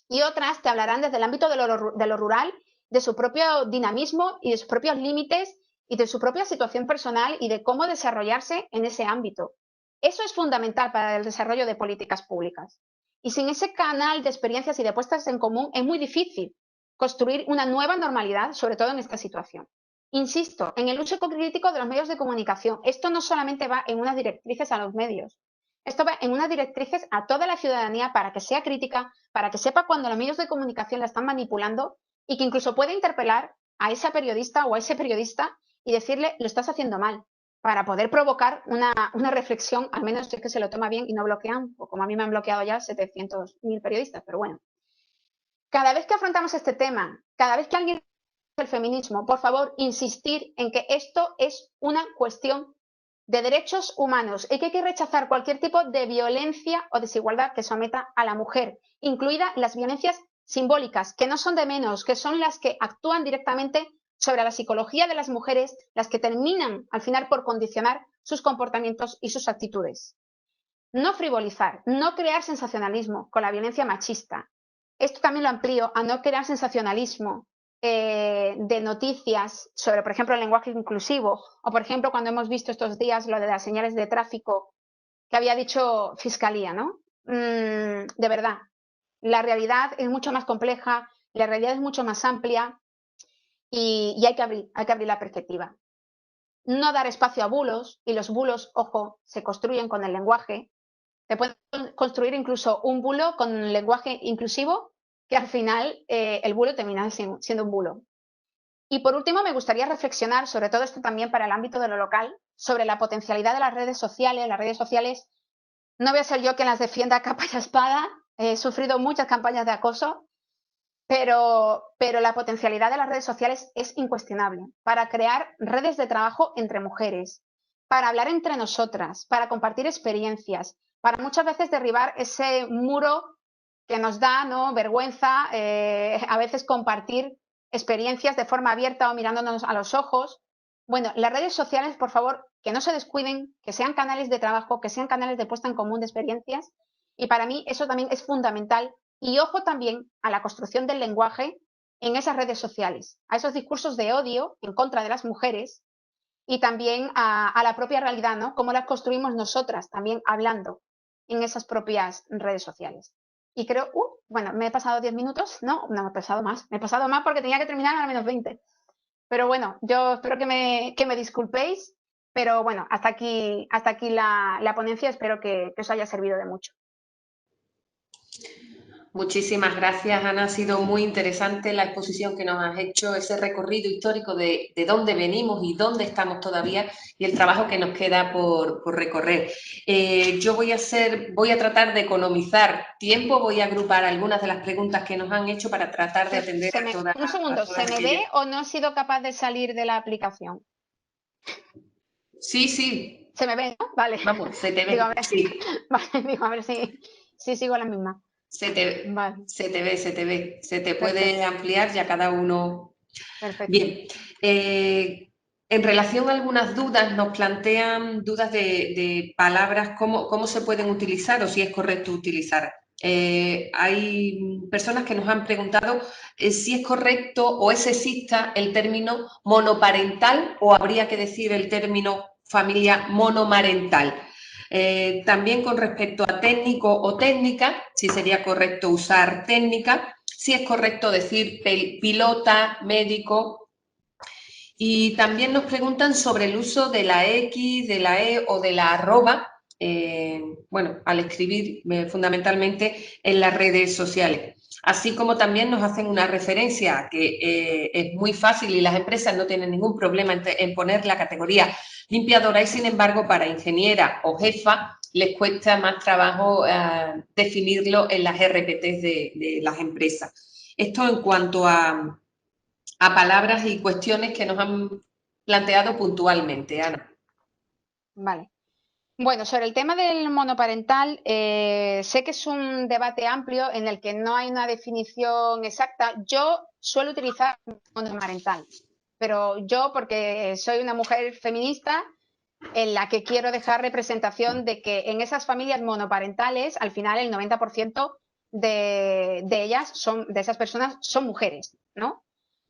y otras te hablarán desde el ámbito de lo rural, de su propio dinamismo y de sus propios límites y de su propia situación personal y de cómo desarrollarse en ese ámbito. Eso es fundamental para el desarrollo de políticas públicas. Y sin ese canal de experiencias y de puestas en común es muy difícil construir una nueva normalidad, sobre todo en esta situación. Insisto, en el uso crítico de los medios de comunicación. Esto no solamente va en unas directrices a los medios, esto va en unas directrices a toda la ciudadanía para que sea crítica, para que sepa cuando los medios de comunicación la están manipulando y que incluso pueda interpelar a esa periodista o a ese periodista y decirle lo estás haciendo mal, para poder provocar una reflexión, al menos si es que se lo toma bien y no bloquean, o como a mí me han bloqueado ya 700.000 periodistas, pero bueno. Cada vez que afrontamos este tema, cada vez que alguien el feminismo, por favor, insistir en que esto es una cuestión de derechos humanos y que hay que rechazar cualquier tipo de violencia o desigualdad que someta a la mujer, incluidas las violencias simbólicas, que no son de menos, que son las que actúan directamente sobre la psicología de las mujeres, las que terminan al final por condicionar sus comportamientos y sus actitudes. No frivolizar, no crear sensacionalismo con la violencia machista. Esto también lo amplío a no crear sensacionalismo de noticias sobre, por ejemplo, el lenguaje inclusivo o, por ejemplo, cuando hemos visto estos días lo de las señales de tráfico que había dicho Fiscalía, ¿no? De verdad, la realidad es mucho más compleja, la realidad es mucho más amplia y hay que abrir la perspectiva. No dar espacio a bulos, y los bulos, ojo, se construyen con el lenguaje. Se puede construir incluso un bulo con lenguaje inclusivo que al final el bulo termina siendo un bulo. Y por último, me gustaría reflexionar sobre todo esto también para el ámbito de lo local, sobre la potencialidad de las redes sociales. Las redes sociales, no voy a ser yo quien las defienda a capa y espada, he sufrido muchas campañas de acoso, pero la potencialidad de las redes sociales es incuestionable para crear redes de trabajo entre mujeres, para hablar entre nosotras, para compartir experiencias, para muchas veces derribar ese muro que nos da, ¿no?, vergüenza a veces compartir experiencias de forma abierta o mirándonos a los ojos. Bueno, las redes sociales, por favor, que no se descuiden, que sean canales de trabajo, que sean canales de puesta en común de experiencias, y para mí eso también es fundamental. Y ojo también a la construcción del lenguaje en esas redes sociales, a esos discursos de odio en contra de las mujeres y también a la propia realidad, ¿no? Cómo las construimos nosotras también hablando en esas propias redes sociales. Y creo, bueno, me he pasado 10 minutos, no me he pasado más porque tenía que terminar a menos 20. Pero bueno, yo espero que me disculpéis, pero bueno, hasta aquí la ponencia, espero que os haya servido de mucho. Muchísimas gracias, Ana. Ha sido muy interesante la exposición que nos has hecho, ese recorrido histórico de dónde venimos y dónde estamos todavía y el trabajo que nos queda por recorrer. Yo voy a tratar de economizar tiempo, voy a agrupar algunas de las preguntas que nos han hecho para tratar de atender a todas. Un segundo, ¿se me ve o no he sido capaz de salir de la aplicación? Sí, sí. ¿Se me ve, no? Vale. Vamos, se te ve. Digo, a ver, sí. Vale, digo, a ver si sigo la misma. Vale. Se te ve. Se te puede Perfecto. ampliar ya cada uno. Perfecto. Bien. En relación a algunas dudas, nos plantean dudas de palabras, cómo se pueden utilizar o si es correcto utilizar. Hay personas que nos han preguntado si es correcto o es sexista el término monoparental o habría que decir el término familia monomarental. También con respecto a técnico o técnica, si sería correcto usar técnica, si es correcto decir pilota, médico. Y también nos preguntan sobre el uso de la X, de la E o de la arroba, bueno, al escribir fundamentalmente en las redes sociales. Así como también nos hacen una referencia a que es muy fácil y las empresas no tienen ningún problema en poner la categoría limpiadora y, sin embargo, para ingeniera o jefa les cuesta más trabajo definirlo en las RPTs de las empresas. Esto en cuanto a palabras y cuestiones que nos han planteado puntualmente, Ana. Vale. Bueno, sobre el tema del monoparental, sé que es un debate amplio en el que no hay una definición exacta. Yo suelo utilizar monoparental, pero yo, porque soy una mujer feminista, en la que quiero dejar representación de que en esas familias monoparentales, al final el 90% de ellas de esas personas son mujeres, ¿no?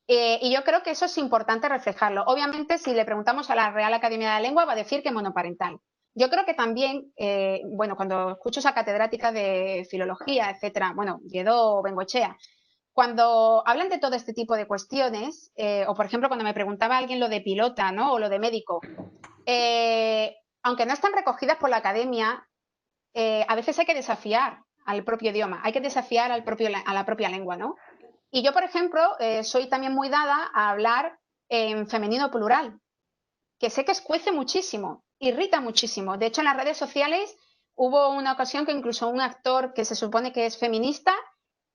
Y yo creo que eso es importante reflejarlo. Obviamente, si le preguntamos a la Real Academia de la Lengua, va a decir que monoparental. Yo creo que también, bueno, cuando escucho esa catedrática de filología, etcétera, bueno, Lledó o Bengoechea, cuando hablan de todo este tipo de cuestiones, o por ejemplo, cuando me preguntaba alguien lo de pilota, ¿no? O lo de médico, aunque no están recogidas por la academia, a veces hay que desafiar al propio idioma, hay que desafiar a la propia lengua, ¿no? Y yo, por ejemplo, soy también muy dada a hablar en femenino plural, que sé que escuece muchísimo, irrita muchísimo. De hecho, en las redes sociales hubo una ocasión que incluso un actor que se supone que es feminista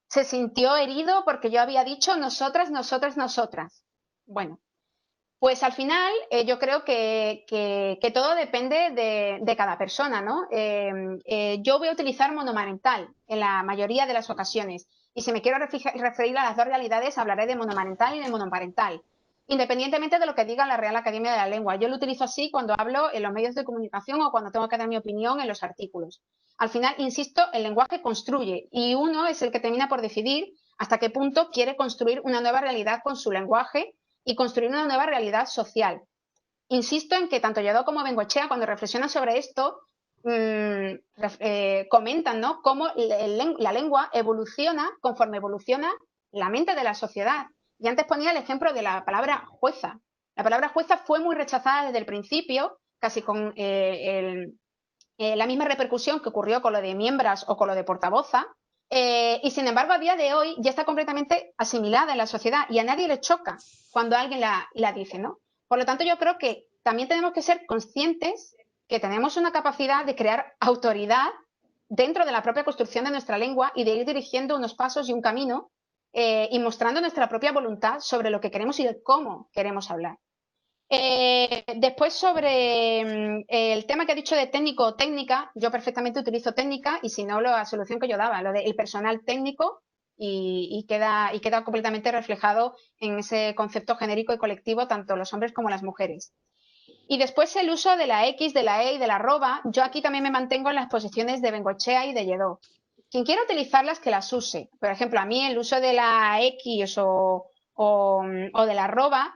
se sintió herido porque yo había dicho nosotras, nosotras, nosotras. Bueno, pues al final yo creo que todo depende de cada persona, ¿no? Yo voy a utilizar monomarental en la mayoría de las ocasiones y si me quiero referir a las dos realidades hablaré de monomarental y de monoparental, independientemente de lo que diga la Real Academia de la Lengua. Yo lo utilizo así cuando hablo en los medios de comunicación o cuando tengo que dar mi opinión en los artículos. Al final, insisto, el lenguaje construye y uno es el que termina por decidir hasta qué punto quiere construir una nueva realidad con su lenguaje y construir una nueva realidad social. Insisto en que tanto Lledó como Bengoechea, cuando reflexionan sobre esto, comentan, ¿no?, cómo la lengua evoluciona conforme evoluciona la mente de la sociedad. Y antes ponía el ejemplo de la palabra jueza. La palabra jueza fue muy rechazada desde el principio, casi con la misma repercusión que ocurrió con lo de miembras o con lo de portavoza, y sin embargo a día de hoy ya está completamente asimilada en la sociedad y a nadie le choca cuando alguien la dice, ¿no? Por lo tanto, yo creo que también tenemos que ser conscientes que tenemos una capacidad de crear autoridad dentro de la propia construcción de nuestra lengua y de ir dirigiendo unos pasos y un camino y mostrando nuestra propia voluntad sobre lo que queremos y de cómo queremos hablar. Después sobre el tema que ha dicho de técnico o técnica, yo perfectamente utilizo técnica y si no, la solución que yo daba, lo del personal técnico y queda completamente reflejado en ese concepto genérico y colectivo, tanto los hombres como las mujeres. Y después el uso de la X, de la E y de la arroba, yo aquí también me mantengo en las posiciones de Bengoechea y de Lledó. Quien quiera utilizarlas, que las use. Por ejemplo, a mí el uso de la X o de la arroba,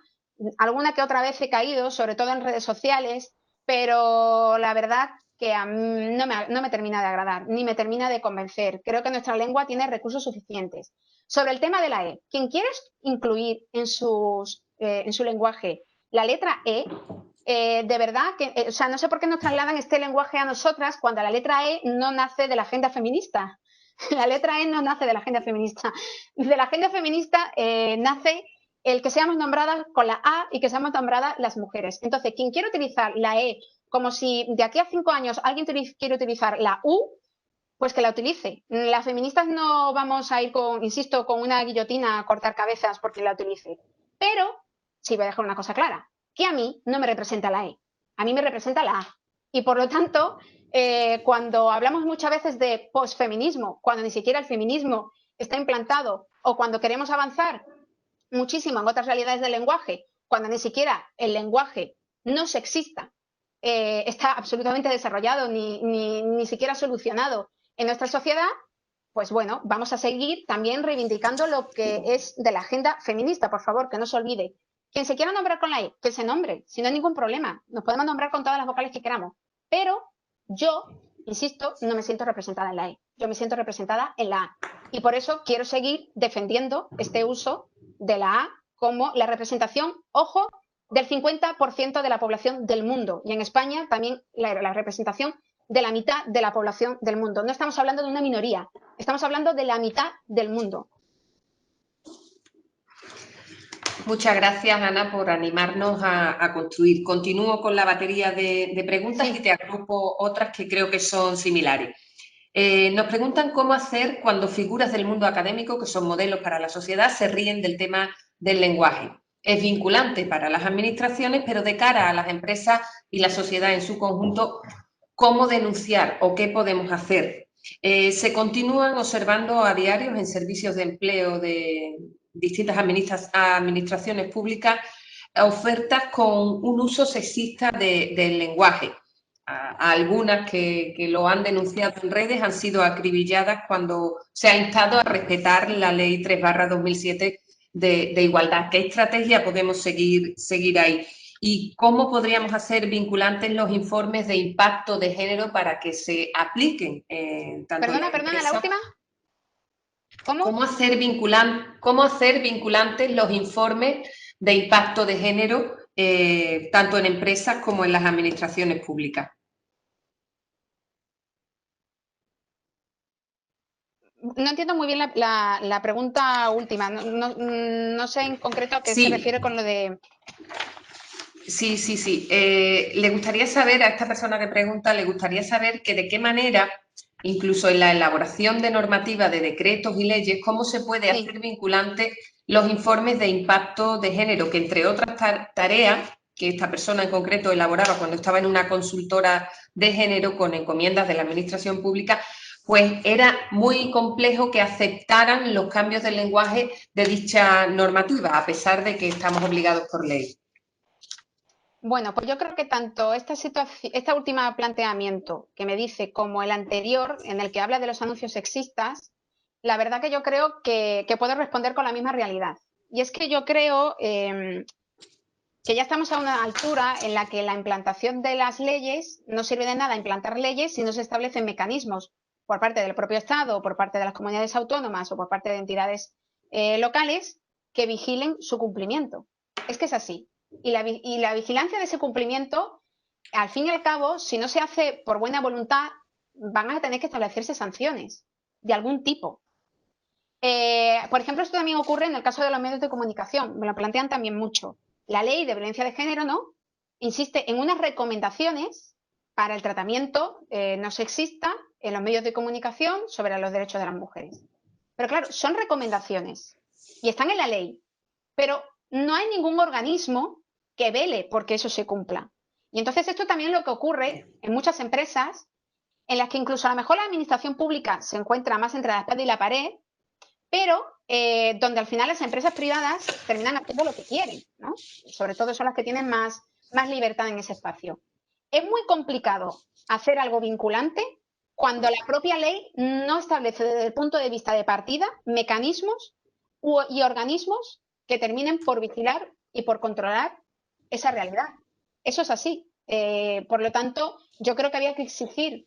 alguna que otra vez he caído, sobre todo en redes sociales, pero la verdad que a mí no me termina de agradar, ni me termina de convencer. Creo que nuestra lengua tiene recursos suficientes. Sobre el tema de la E, quien quiera incluir en su lenguaje la letra E, de verdad que, o sea, no sé por qué nos trasladan este lenguaje a nosotras cuando la letra E no nace de la agenda feminista. La letra E no nace de la agenda feminista. De la agenda feminista nace el que seamos nombradas con la A y que seamos nombradas las mujeres. Entonces, quien quiere utilizar la E como si de aquí a 5 años alguien quiere utilizar la U, pues que la utilice. Las feministas no vamos a ir con, insisto, con una guillotina a cortar cabezas porque la utilice. Pero sí voy a dejar una cosa clara, que a mí no me representa la E, a mí me representa la A. Y por lo tanto, cuando hablamos muchas veces de posfeminismo, cuando ni siquiera el feminismo está implantado, o cuando queremos avanzar muchísimo en otras realidades del lenguaje, cuando ni siquiera el lenguaje no sexista está absolutamente desarrollado ni siquiera solucionado en nuestra sociedad, pues bueno, vamos a seguir también reivindicando lo que es de la agenda feminista, por favor, que no se olvide. Quien se quiera nombrar con la E, que se nombre, si no hay ningún problema. Nos podemos nombrar con todas las vocales que queramos. Pero yo, insisto, no me siento representada en la E. Yo me siento representada en la A. Y por eso quiero seguir defendiendo este uso de la A como la representación, ojo, del 50% de la población del mundo. Y en España también la representación de la mitad de la población del mundo. No estamos hablando de una minoría, estamos hablando de la mitad del mundo. Muchas gracias, Ana, por animarnos a construir. Continúo con la batería de preguntas y te agrupo otras que creo que son similares. Nos preguntan cómo hacer cuando figuras del mundo académico, que son modelos para la sociedad, se ríen del tema del lenguaje. Es vinculante para las administraciones, pero de cara a las empresas y la sociedad en su conjunto, ¿cómo denunciar o qué podemos hacer? Se continúan observando a diario en servicios de empleo de distintas administraciones públicas ofertas con un uso sexista del lenguaje. Algunas que lo han denunciado en redes han sido acribilladas cuando se ha instado a respetar la Ley 3/2007 de igualdad. ¿Qué estrategia podemos seguir ahí? ¿Y cómo podríamos hacer vinculantes los informes de impacto de género para que se apliquen tanto en las Perdona, la empresas? última. ¿Cómo? ¿Cómo hacer vinculantes los informes de impacto de género tanto en empresas como en las administraciones públicas? No entiendo muy bien la pregunta última. No sé en concreto a qué se refiere con lo de... Sí. Le gustaría saber, a esta persona que pregunta, le gustaría saber que de qué manera, incluso en la elaboración de normativa de decretos y leyes, cómo se puede hacer vinculante los informes de impacto de género, que entre otras tareas que esta persona en concreto elaboraba cuando estaba en una consultora de género con encomiendas de la administración pública, pues era muy complejo que aceptaran los cambios del lenguaje de dicha normativa, a pesar de que estamos obligados por ley. Bueno, pues yo creo que tanto esta última planteamiento que me dice como el anterior, en el que habla de los anuncios sexistas, la verdad que yo creo que puedo responder con la misma realidad. Y es que yo creo que ya estamos a una altura en la que la implantación de las leyes no sirve de nada implantar leyes si no se establecen mecanismos por parte del propio Estado, o por parte de las comunidades autónomas o por parte de entidades locales que vigilen su cumplimiento. Es que es así. Y la vigilancia de ese cumplimiento, al fin y al cabo, si no se hace por buena voluntad, van a tener que establecerse sanciones de algún tipo. Por ejemplo, esto también ocurre en el caso de los medios de comunicación. Me lo plantean también mucho. La ley de violencia de género, ¿no? Insiste en unas recomendaciones para el tratamiento no sexista en los medios de comunicación sobre los derechos de las mujeres. Pero claro, son recomendaciones y están en la ley, pero no hay ningún organismo que vele porque eso se cumpla. Y entonces esto también es lo que ocurre en muchas empresas en las que incluso a lo mejor la administración pública se encuentra más entre la espada y la pared, pero donde al final las empresas privadas terminan haciendo lo que quieren, ¿no? Sobre todo son las que tienen más libertad en ese espacio. Es muy complicado hacer algo vinculante cuando la propia ley no establece desde el punto de vista de partida mecanismos y organismos que terminen por vigilar y por controlar esa realidad. Eso es así. Por lo tanto, yo creo que había que exigir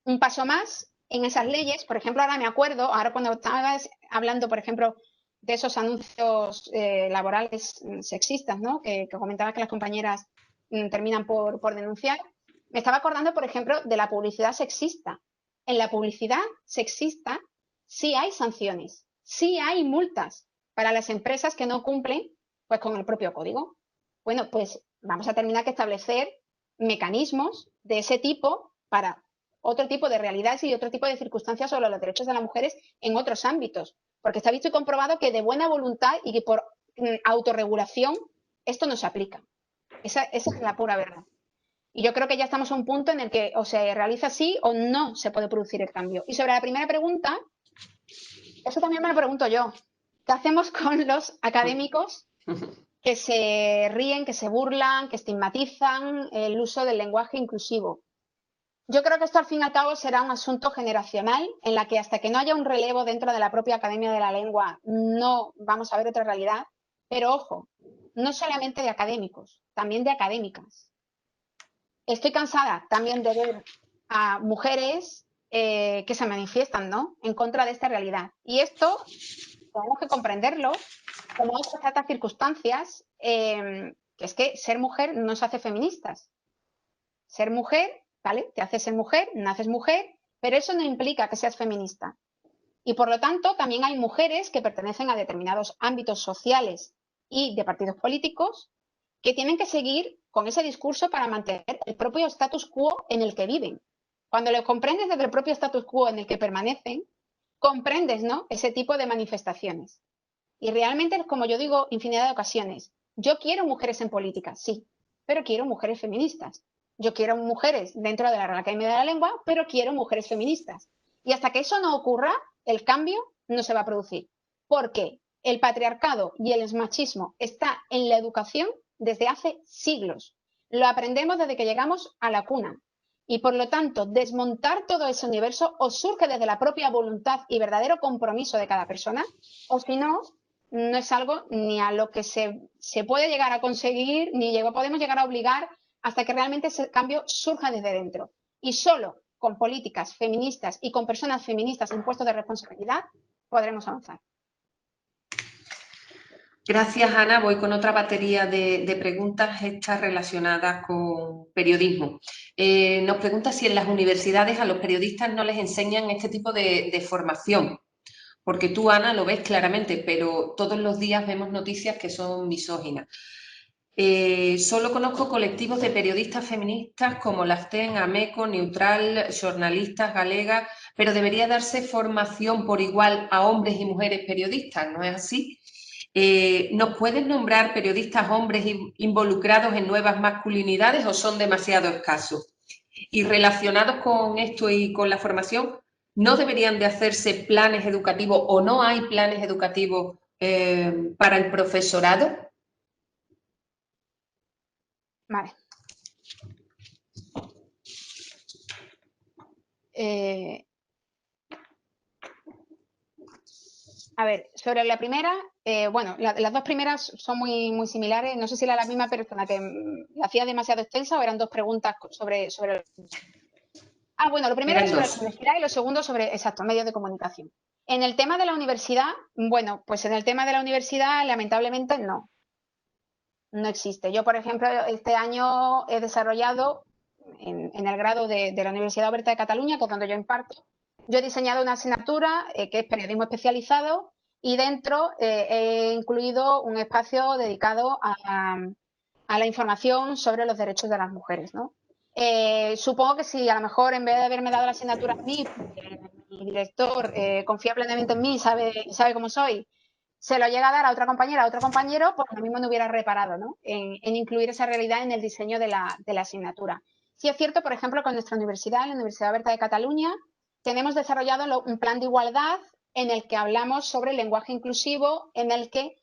un paso más en esas leyes. Por ejemplo, ahora me acuerdo, ahora cuando estabas hablando, por ejemplo, de esos anuncios laborales sexistas, ¿no? Que comentaba que las compañeras terminan por denunciar, me estaba acordando, por ejemplo, de la publicidad sexista. En la publicidad sexista sí hay sanciones, sí hay multas para las empresas que no cumplen pues, con el propio código. Bueno, pues vamos a tener que establecer mecanismos de ese tipo para otro tipo de realidades y otro tipo de circunstancias sobre los derechos de las mujeres en otros ámbitos. Porque está visto y comprobado que de buena voluntad y que por autorregulación esto no se aplica. Esa es la pura verdad. Y yo creo que ya estamos a un punto en el que o se realiza así o no se puede producir el cambio. Y sobre la primera pregunta, eso también me lo pregunto yo. ¿Qué hacemos con los académicos que se ríen, que se burlan, que estigmatizan el uso del lenguaje inclusivo? Yo creo que esto al fin y al cabo será un asunto generacional en la que hasta que no haya un relevo dentro de la propia Academia de la Lengua no vamos a ver otra realidad. Pero ojo, no solamente de académicos, también de académicas. Estoy cansada también de ver a mujeres que se manifiestan, ¿no?, en contra de esta realidad. Y esto tenemos que comprenderlo como otras tantas circunstancias, que es que ser mujer no se hace feministas. Ser mujer, ¿vale? Te haces ser mujer, naces mujer, pero eso no implica que seas feminista. Y por lo tanto, también hay mujeres que pertenecen a determinados ámbitos sociales y de partidos políticos que tienen que seguir con ese discurso para mantener el propio status quo en el que viven. Cuando lo comprendes desde el propio status quo en el que permanecen, comprendes, ¿no?, ese tipo de manifestaciones. Y realmente, como yo digo infinidad de ocasiones, yo quiero mujeres en política, sí, pero quiero mujeres feministas. Yo quiero mujeres dentro de la Real Academia de la Lengua, pero quiero mujeres feministas. Y hasta que eso no ocurra, el cambio no se va a producir. Porque el patriarcado y el machismo está en la educación desde hace siglos. Lo aprendemos desde que llegamos a la cuna. Y por lo tanto, desmontar todo ese universo o surge desde la propia voluntad y verdadero compromiso de cada persona, o si no, no es algo ni a lo que se puede llegar a conseguir, ni podemos llegar a obligar hasta que realmente ese cambio surja desde dentro. Y solo con políticas feministas y con personas feministas en puestos de responsabilidad podremos avanzar. Gracias, Ana. Voy con otra batería de preguntas, estas relacionadas con periodismo. Nos pregunta si en las universidades a los periodistas no les enseñan este tipo de formación. Porque tú, Ana, lo ves claramente, pero todos los días vemos noticias que son misóginas. Solo conozco colectivos de periodistas feministas como Laften, Ameco, Neutral, Jornalistas Galegas, pero debería darse formación por igual a hombres y mujeres periodistas, ¿no es así? ¿Nos puedes nombrar periodistas hombres involucrados en nuevas masculinidades o son demasiado escasos? Y relacionados con esto y con la formación, ¿no deberían de hacerse planes educativos o no hay planes educativos para el profesorado? Vale. A ver, sobre la primera, bueno, las dos primeras son muy similares. No sé si era la misma persona que la hacía demasiado extensa o eran dos preguntas sobre... Ah, bueno, lo primero es sobre la universidad y lo segundo sobre, exacto, medios de comunicación. En el tema de la universidad, bueno, pues en el tema de la universidad, lamentablemente, no existe. Yo, por ejemplo, este año he desarrollado en el grado de la Universidad Oberta de Cataluña, que es donde yo imparto, yo he diseñado una asignatura que es periodismo especializado y dentro he incluido un espacio dedicado a la información sobre los derechos de las mujeres, ¿no? Supongo que si a lo mejor en vez de haberme dado la asignatura a mí, mi director confía plenamente en mí, sabe cómo soy, se lo llega a dar a otra compañera, a otro compañero, pues lo mismo no hubiera reparado, ¿no?, en incluir esa realidad en el diseño de la asignatura. Sí es cierto, por ejemplo, con nuestra universidad, la Universidad Oberta de Cataluña, tenemos desarrollado un plan de igualdad en el que hablamos sobre el lenguaje inclusivo, en el que,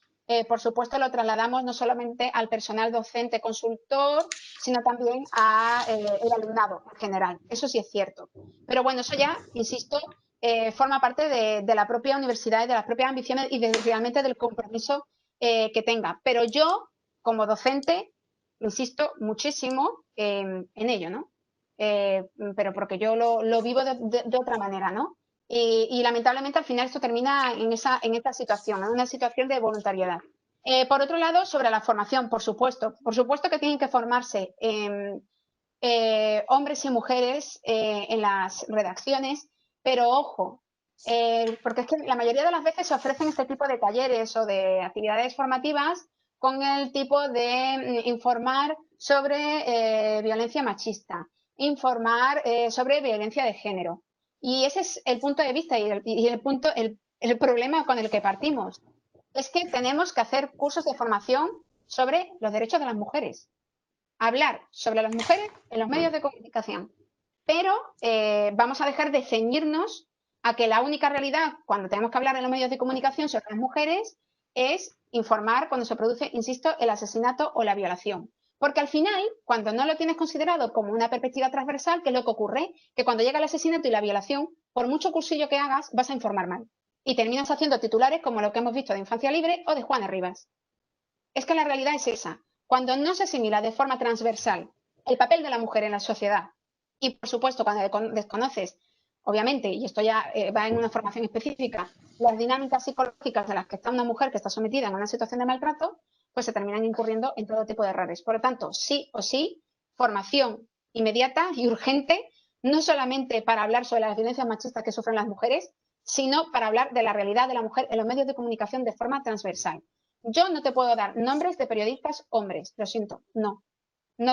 por supuesto, lo trasladamos no solamente al personal docente consultor, sino también al alumnado en general. Eso sí es cierto. Pero bueno, eso ya, insisto, forma parte de la propia universidad y de las propias ambiciones y realmente del compromiso que tenga. Pero yo, como docente, insisto muchísimo en ello, ¿no? Pero porque yo lo vivo de otra manera, ¿no? Y lamentablemente al final esto termina en esta situación, en una situación de voluntariedad. Por otro lado, sobre la formación, por supuesto que tienen que formarse hombres y mujeres en las redacciones, pero ojo, porque es que la mayoría de las veces se ofrecen este tipo de talleres o de actividades formativas con el tipo de informar sobre violencia machista, informar sobre violencia de género. Y ese es el punto de vista y el problema con el que partimos. Es que tenemos que hacer cursos de formación sobre los derechos de las mujeres. Hablar sobre las mujeres en los medios de comunicación. Pero vamos a dejar de ceñirnos a que la única realidad cuando tenemos que hablar en los medios de comunicación sobre las mujeres es informar cuando se produce, insisto, el asesinato o la violación. Porque al final, cuando no lo tienes considerado como una perspectiva transversal, ¿qué es lo que ocurre? Que cuando llega el asesinato y la violación, por mucho cursillo que hagas, vas a informar mal. Y terminas haciendo titulares como lo que hemos visto de Infancia Libre o de Juana Rivas. Es que la realidad es esa. Cuando no se asimila de forma transversal el papel de la mujer en la sociedad y, por supuesto, cuando desconoces, obviamente, y esto ya va en una formación específica, las dinámicas psicológicas de las que está una mujer que está sometida en una situación de maltrato, pues se terminan incurriendo en todo tipo de errores. Por lo tanto, sí o sí, formación inmediata y urgente, no solamente para hablar sobre las violencias machistas que sufren las mujeres, sino para hablar de la realidad de la mujer en los medios de comunicación de forma transversal. Yo no te puedo dar nombres de periodistas hombres, lo siento, no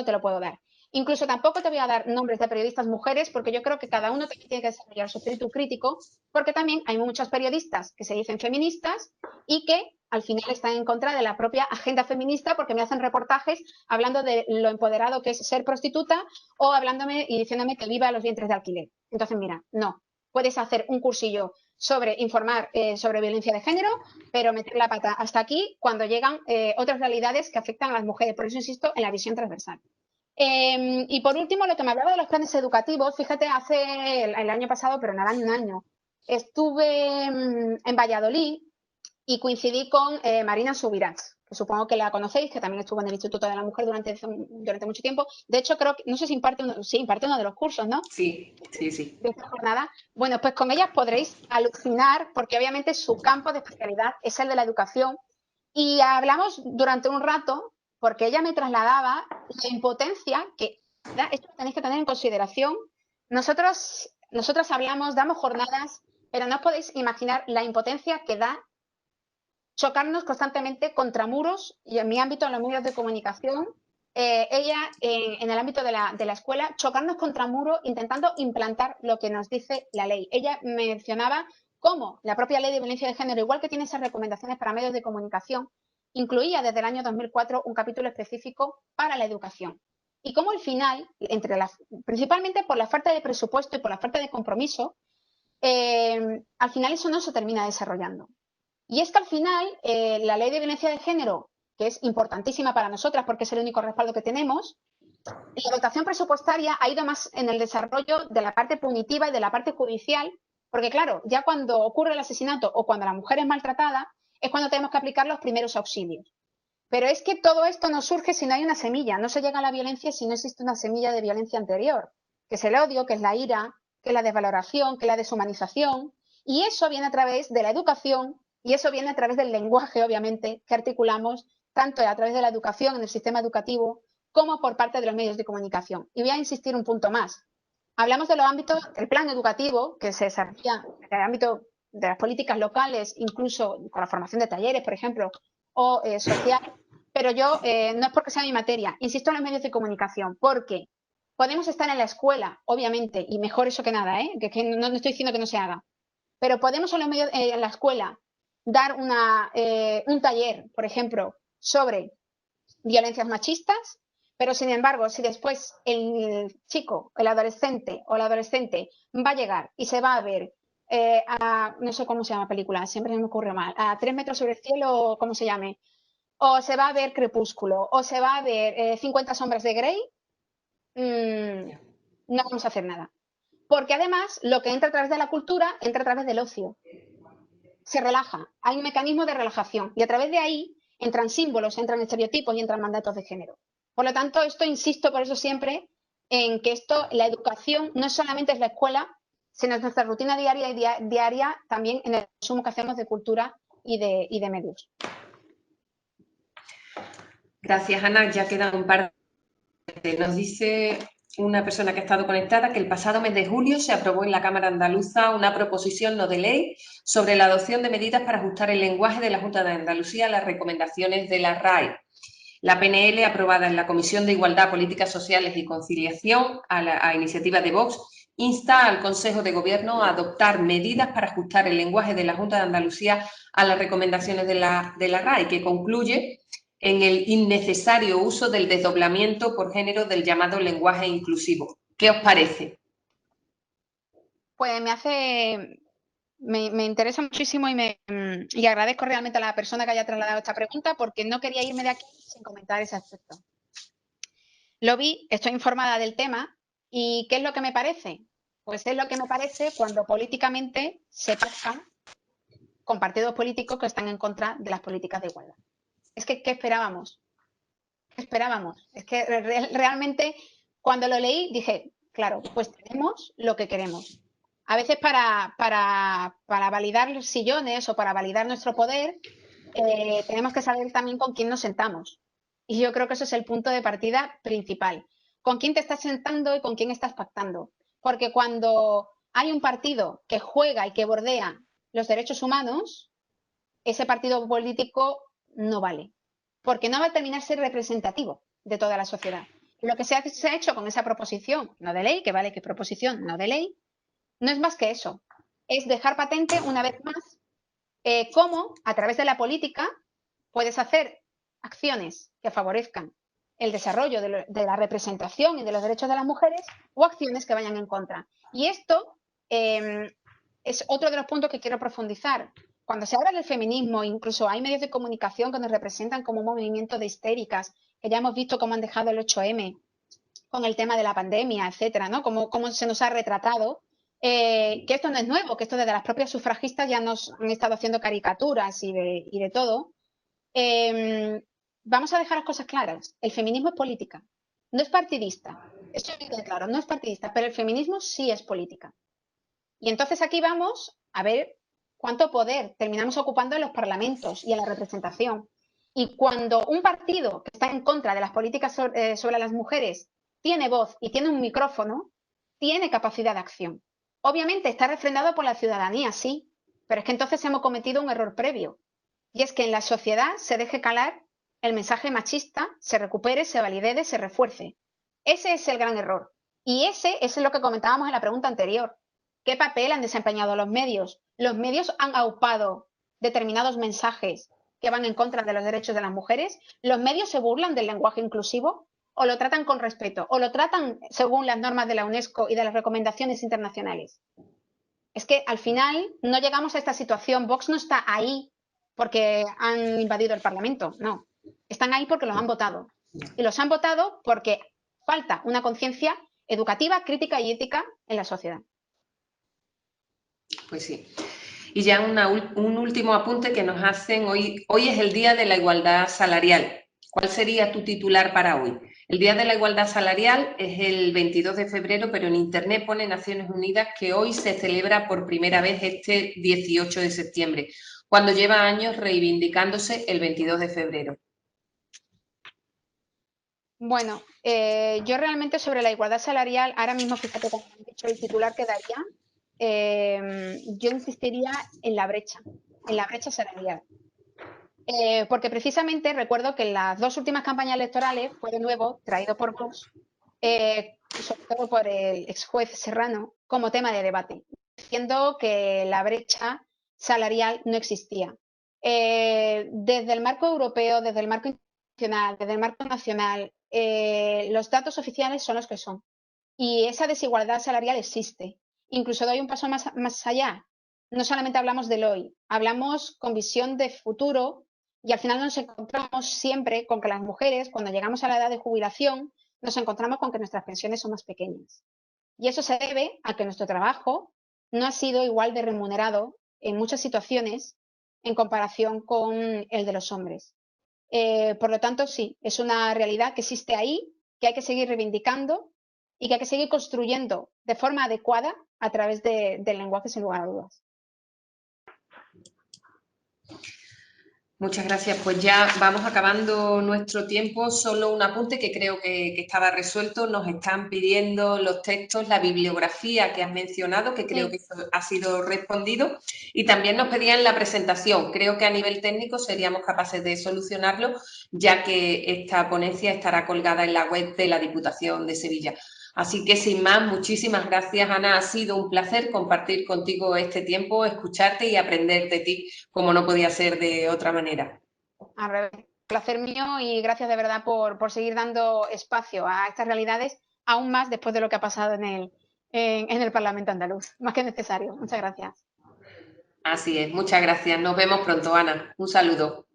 te lo puedo dar. Incluso tampoco te voy a dar nombres de periodistas mujeres, porque yo creo que cada uno tiene que desarrollar su espíritu crítico, porque también hay muchos periodistas que se dicen feministas y que al final están en contra de la propia agenda feminista porque me hacen reportajes hablando de lo empoderado que es ser prostituta o hablándome y diciéndome que viva los vientres de alquiler. Entonces, mira, no. Puedes hacer un cursillo sobre informar sobre violencia de género, pero meter la pata hasta aquí cuando llegan otras realidades que afectan a las mujeres. Por eso insisto en la visión transversal. Y por último, lo que me hablaba de los planes educativos, fíjate, hace el año pasado, pero nada, ni un año, estuve en Valladolid y coincidí con Marina Subirats, que supongo que la conocéis, que también estuvo en el Instituto de la Mujer durante mucho tiempo. De hecho, creo que, no sé si imparte uno de los cursos, ¿no? Sí, sí, sí. De esta jornada. Bueno, pues con ellas podréis alucinar, porque obviamente su campo de especialidad es el de la educación. Y hablamos durante un rato, porque ella me trasladaba la impotencia que esto tenéis que tener en consideración. Nosotros hablamos, damos jornadas, pero no os podéis imaginar la impotencia que da chocarnos constantemente contra muros, y en mi ámbito, en los medios de comunicación, ella en el ámbito de la escuela, chocarnos contra muros intentando implantar lo que nos dice la ley. Ella mencionaba cómo la propia ley de violencia de género, igual que tiene esas recomendaciones para medios de comunicación, incluía desde el año 2004 un capítulo específico para la educación. Y cómo al final, principalmente por la falta de presupuesto y por la falta de compromiso, al final eso no se termina desarrollando. Y es que al final la ley de violencia de género, que es importantísima para nosotras porque es el único respaldo que tenemos, la dotación presupuestaria ha ido más en el desarrollo de la parte punitiva y de la parte judicial, porque claro, ya cuando ocurre el asesinato o cuando la mujer es maltratada, es cuando tenemos que aplicar los primeros auxilios. Pero es que todo esto no surge si no hay una semilla, no se llega a la violencia si no existe una semilla de violencia anterior, que es el odio, que es la ira, que es la desvaloración, que es la deshumanización, y eso viene a través de la educación y eso viene a través del lenguaje, obviamente, que articulamos tanto a través de la educación en el sistema educativo como por parte de los medios de comunicación. Y voy a insistir un punto más. Hablamos de los ámbitos del plan educativo, que se desarrolla en el ámbito de las políticas locales, incluso con la formación de talleres, por ejemplo, o social, pero yo no es porque sea mi materia, insisto en los medios de comunicación, porque podemos estar en la escuela, obviamente, y mejor eso que nada, que no estoy diciendo que no se haga, pero podemos en, los medios, en la escuela dar un taller, por ejemplo, sobre violencias machistas, pero sin embargo, si después el chico, el adolescente o la adolescente va a llegar y se va a ver no sé cómo se llama la película, siempre me ocurre mal, a 3 metros sobre el cielo, ¿cómo se llame? O se va a ver Crepúsculo, o se va a ver 50 sombras de Grey, no vamos a hacer nada. Porque además, lo que entra a través de la cultura, entra a través del ocio. Se relaja, hay un mecanismo de relajación y a través de ahí entran símbolos, entran estereotipos y entran mandatos de género. Por lo tanto, esto insisto por eso siempre en que la educación no solamente es la escuela, sino es nuestra rutina diaria y diaria también en el consumo que hacemos de cultura y de medios. Gracias, Ana. Ya quedan un par de... Nos dice una persona que ha estado conectada que el pasado mes de julio se aprobó en la Cámara Andaluza una proposición no de ley sobre la adopción de medidas para ajustar el lenguaje de la Junta de Andalucía a las recomendaciones de la RAE. La PNL, aprobada en la Comisión de Igualdad, Políticas Sociales y Conciliación, a iniciativa de Vox, insta al Consejo de Gobierno a adoptar medidas para ajustar el lenguaje de la Junta de Andalucía a las recomendaciones de la RAE, que concluye en el innecesario uso del desdoblamiento por género del llamado lenguaje inclusivo. ¿Qué os parece? Pues me interesa muchísimo y agradezco realmente a la persona que haya trasladado esta pregunta porque no quería irme de aquí sin comentar ese aspecto. Lo vi, estoy informada del tema y ¿qué es lo que me parece? Pues es lo que me parece cuando políticamente se pacta con partidos políticos que están en contra de las políticas de igualdad. Es que, ¿qué esperábamos? ¿Qué esperábamos? Es que realmente cuando lo leí dije, claro, pues tenemos lo que queremos. A veces para validar los sillones o para validar nuestro poder, tenemos que saber también con quién nos sentamos. Y yo creo que eso es el punto de partida principal. ¿Con quién te estás sentando y con quién estás pactando? Porque cuando hay un partido que juega y que bordea los derechos humanos, ese partido político no vale, porque no va a terminar ser representativo de toda la sociedad. Lo que se ha hecho con esa proposición no de ley, que vale que proposición no de ley, no es más que eso. Es dejar patente una vez más cómo a través de la política puedes hacer acciones que favorezcan el desarrollo de la representación y de los derechos de las mujeres o acciones que vayan en contra. Y esto es otro de los puntos que quiero profundizar. Cuando se habla del feminismo, incluso hay medios de comunicación que nos representan como un movimiento de histéricas, que ya hemos visto cómo han dejado el 8M con el tema de la pandemia, etcétera, ¿no? Cómo se nos ha retratado. Que esto no es nuevo, que esto desde las propias sufragistas ya nos han estado haciendo caricaturas y de todo. Vamos a dejar las cosas claras. El feminismo es política, no es partidista. Esto es claro, no es partidista, pero el feminismo sí es política. Y entonces aquí vamos a ver cuánto poder terminamos ocupando en los parlamentos y en la representación. Y cuando un partido que está en contra de las políticas sobre las mujeres tiene voz y tiene un micrófono, tiene capacidad de acción. Obviamente está refrendado por la ciudadanía, sí, pero es que entonces hemos cometido un error previo. Y es que en la sociedad se deje calar el mensaje machista, se recupere, se valide, se refuerce. Ese es el gran error. Y ese es lo que comentábamos en la pregunta anterior. ¿Qué papel han desempeñado los medios? Los medios han aupado determinados mensajes que van en contra de los derechos de las mujeres. Los medios se burlan del lenguaje inclusivo o lo tratan con respeto o lo tratan según las normas de la UNESCO y de las recomendaciones internacionales. Es que al final no llegamos a esta situación. Vox no está ahí porque han invadido el Parlamento, no. Están ahí porque los han votado. Y los han votado porque falta una conciencia educativa, crítica y ética en la sociedad. Pues sí. Y ya un último apunte que nos hacen hoy. Hoy es el Día de la Igualdad Salarial. ¿Cuál sería tu titular para hoy? El Día de la Igualdad Salarial es el 22 de febrero, pero en Internet pone Naciones Unidas que hoy se celebra por primera vez este 18 de septiembre, cuando lleva años reivindicándose el 22 de febrero. Bueno, yo realmente sobre la igualdad salarial, ahora mismo, fíjate como han dicho el titular que daría, yo insistiría en la brecha salarial. Porque precisamente recuerdo que en las dos últimas campañas electorales fue de nuevo traído por Vox, sobre todo por el ex juez Serrano, como tema de debate, diciendo que la brecha salarial no existía. Desde el marco europeo, desde el marco internacional, desde el marco nacional, los datos oficiales son los que son. Y esa desigualdad salarial existe. Incluso doy un paso más allá. No solamente hablamos del hoy, hablamos con visión de futuro y al final nos encontramos siempre con que las mujeres, cuando llegamos a la edad de jubilación, nos encontramos con que nuestras pensiones son más pequeñas. Y eso se debe a que nuestro trabajo no ha sido igual de remunerado en muchas situaciones en comparación con el de los hombres. Por lo tanto, sí, es una realidad que existe ahí, que hay que seguir reivindicando y que hay que seguir construyendo de forma adecuada a través del lenguaje, sin lugar a dudas. Muchas gracias. Pues ya vamos acabando nuestro tiempo. Solo un apunte que creo que estaba resuelto. Nos están pidiendo los textos, la bibliografía que has mencionado, que creo que eso ha sido respondido. Y también nos pedían la presentación. Creo que a nivel técnico seríamos capaces de solucionarlo, ya que esta ponencia estará colgada en la web de la Diputación de Sevilla. Así que sin más, muchísimas gracias, Ana. Ha sido un placer compartir contigo este tiempo, escucharte y aprender de ti, como no podía ser de otra manera. Al revés, placer mío y gracias de verdad por seguir dando espacio a estas realidades, aún más después de lo que ha pasado en el Parlamento andaluz. Más que necesario. Muchas gracias. Así es, muchas gracias. Nos vemos pronto, Ana. Un saludo.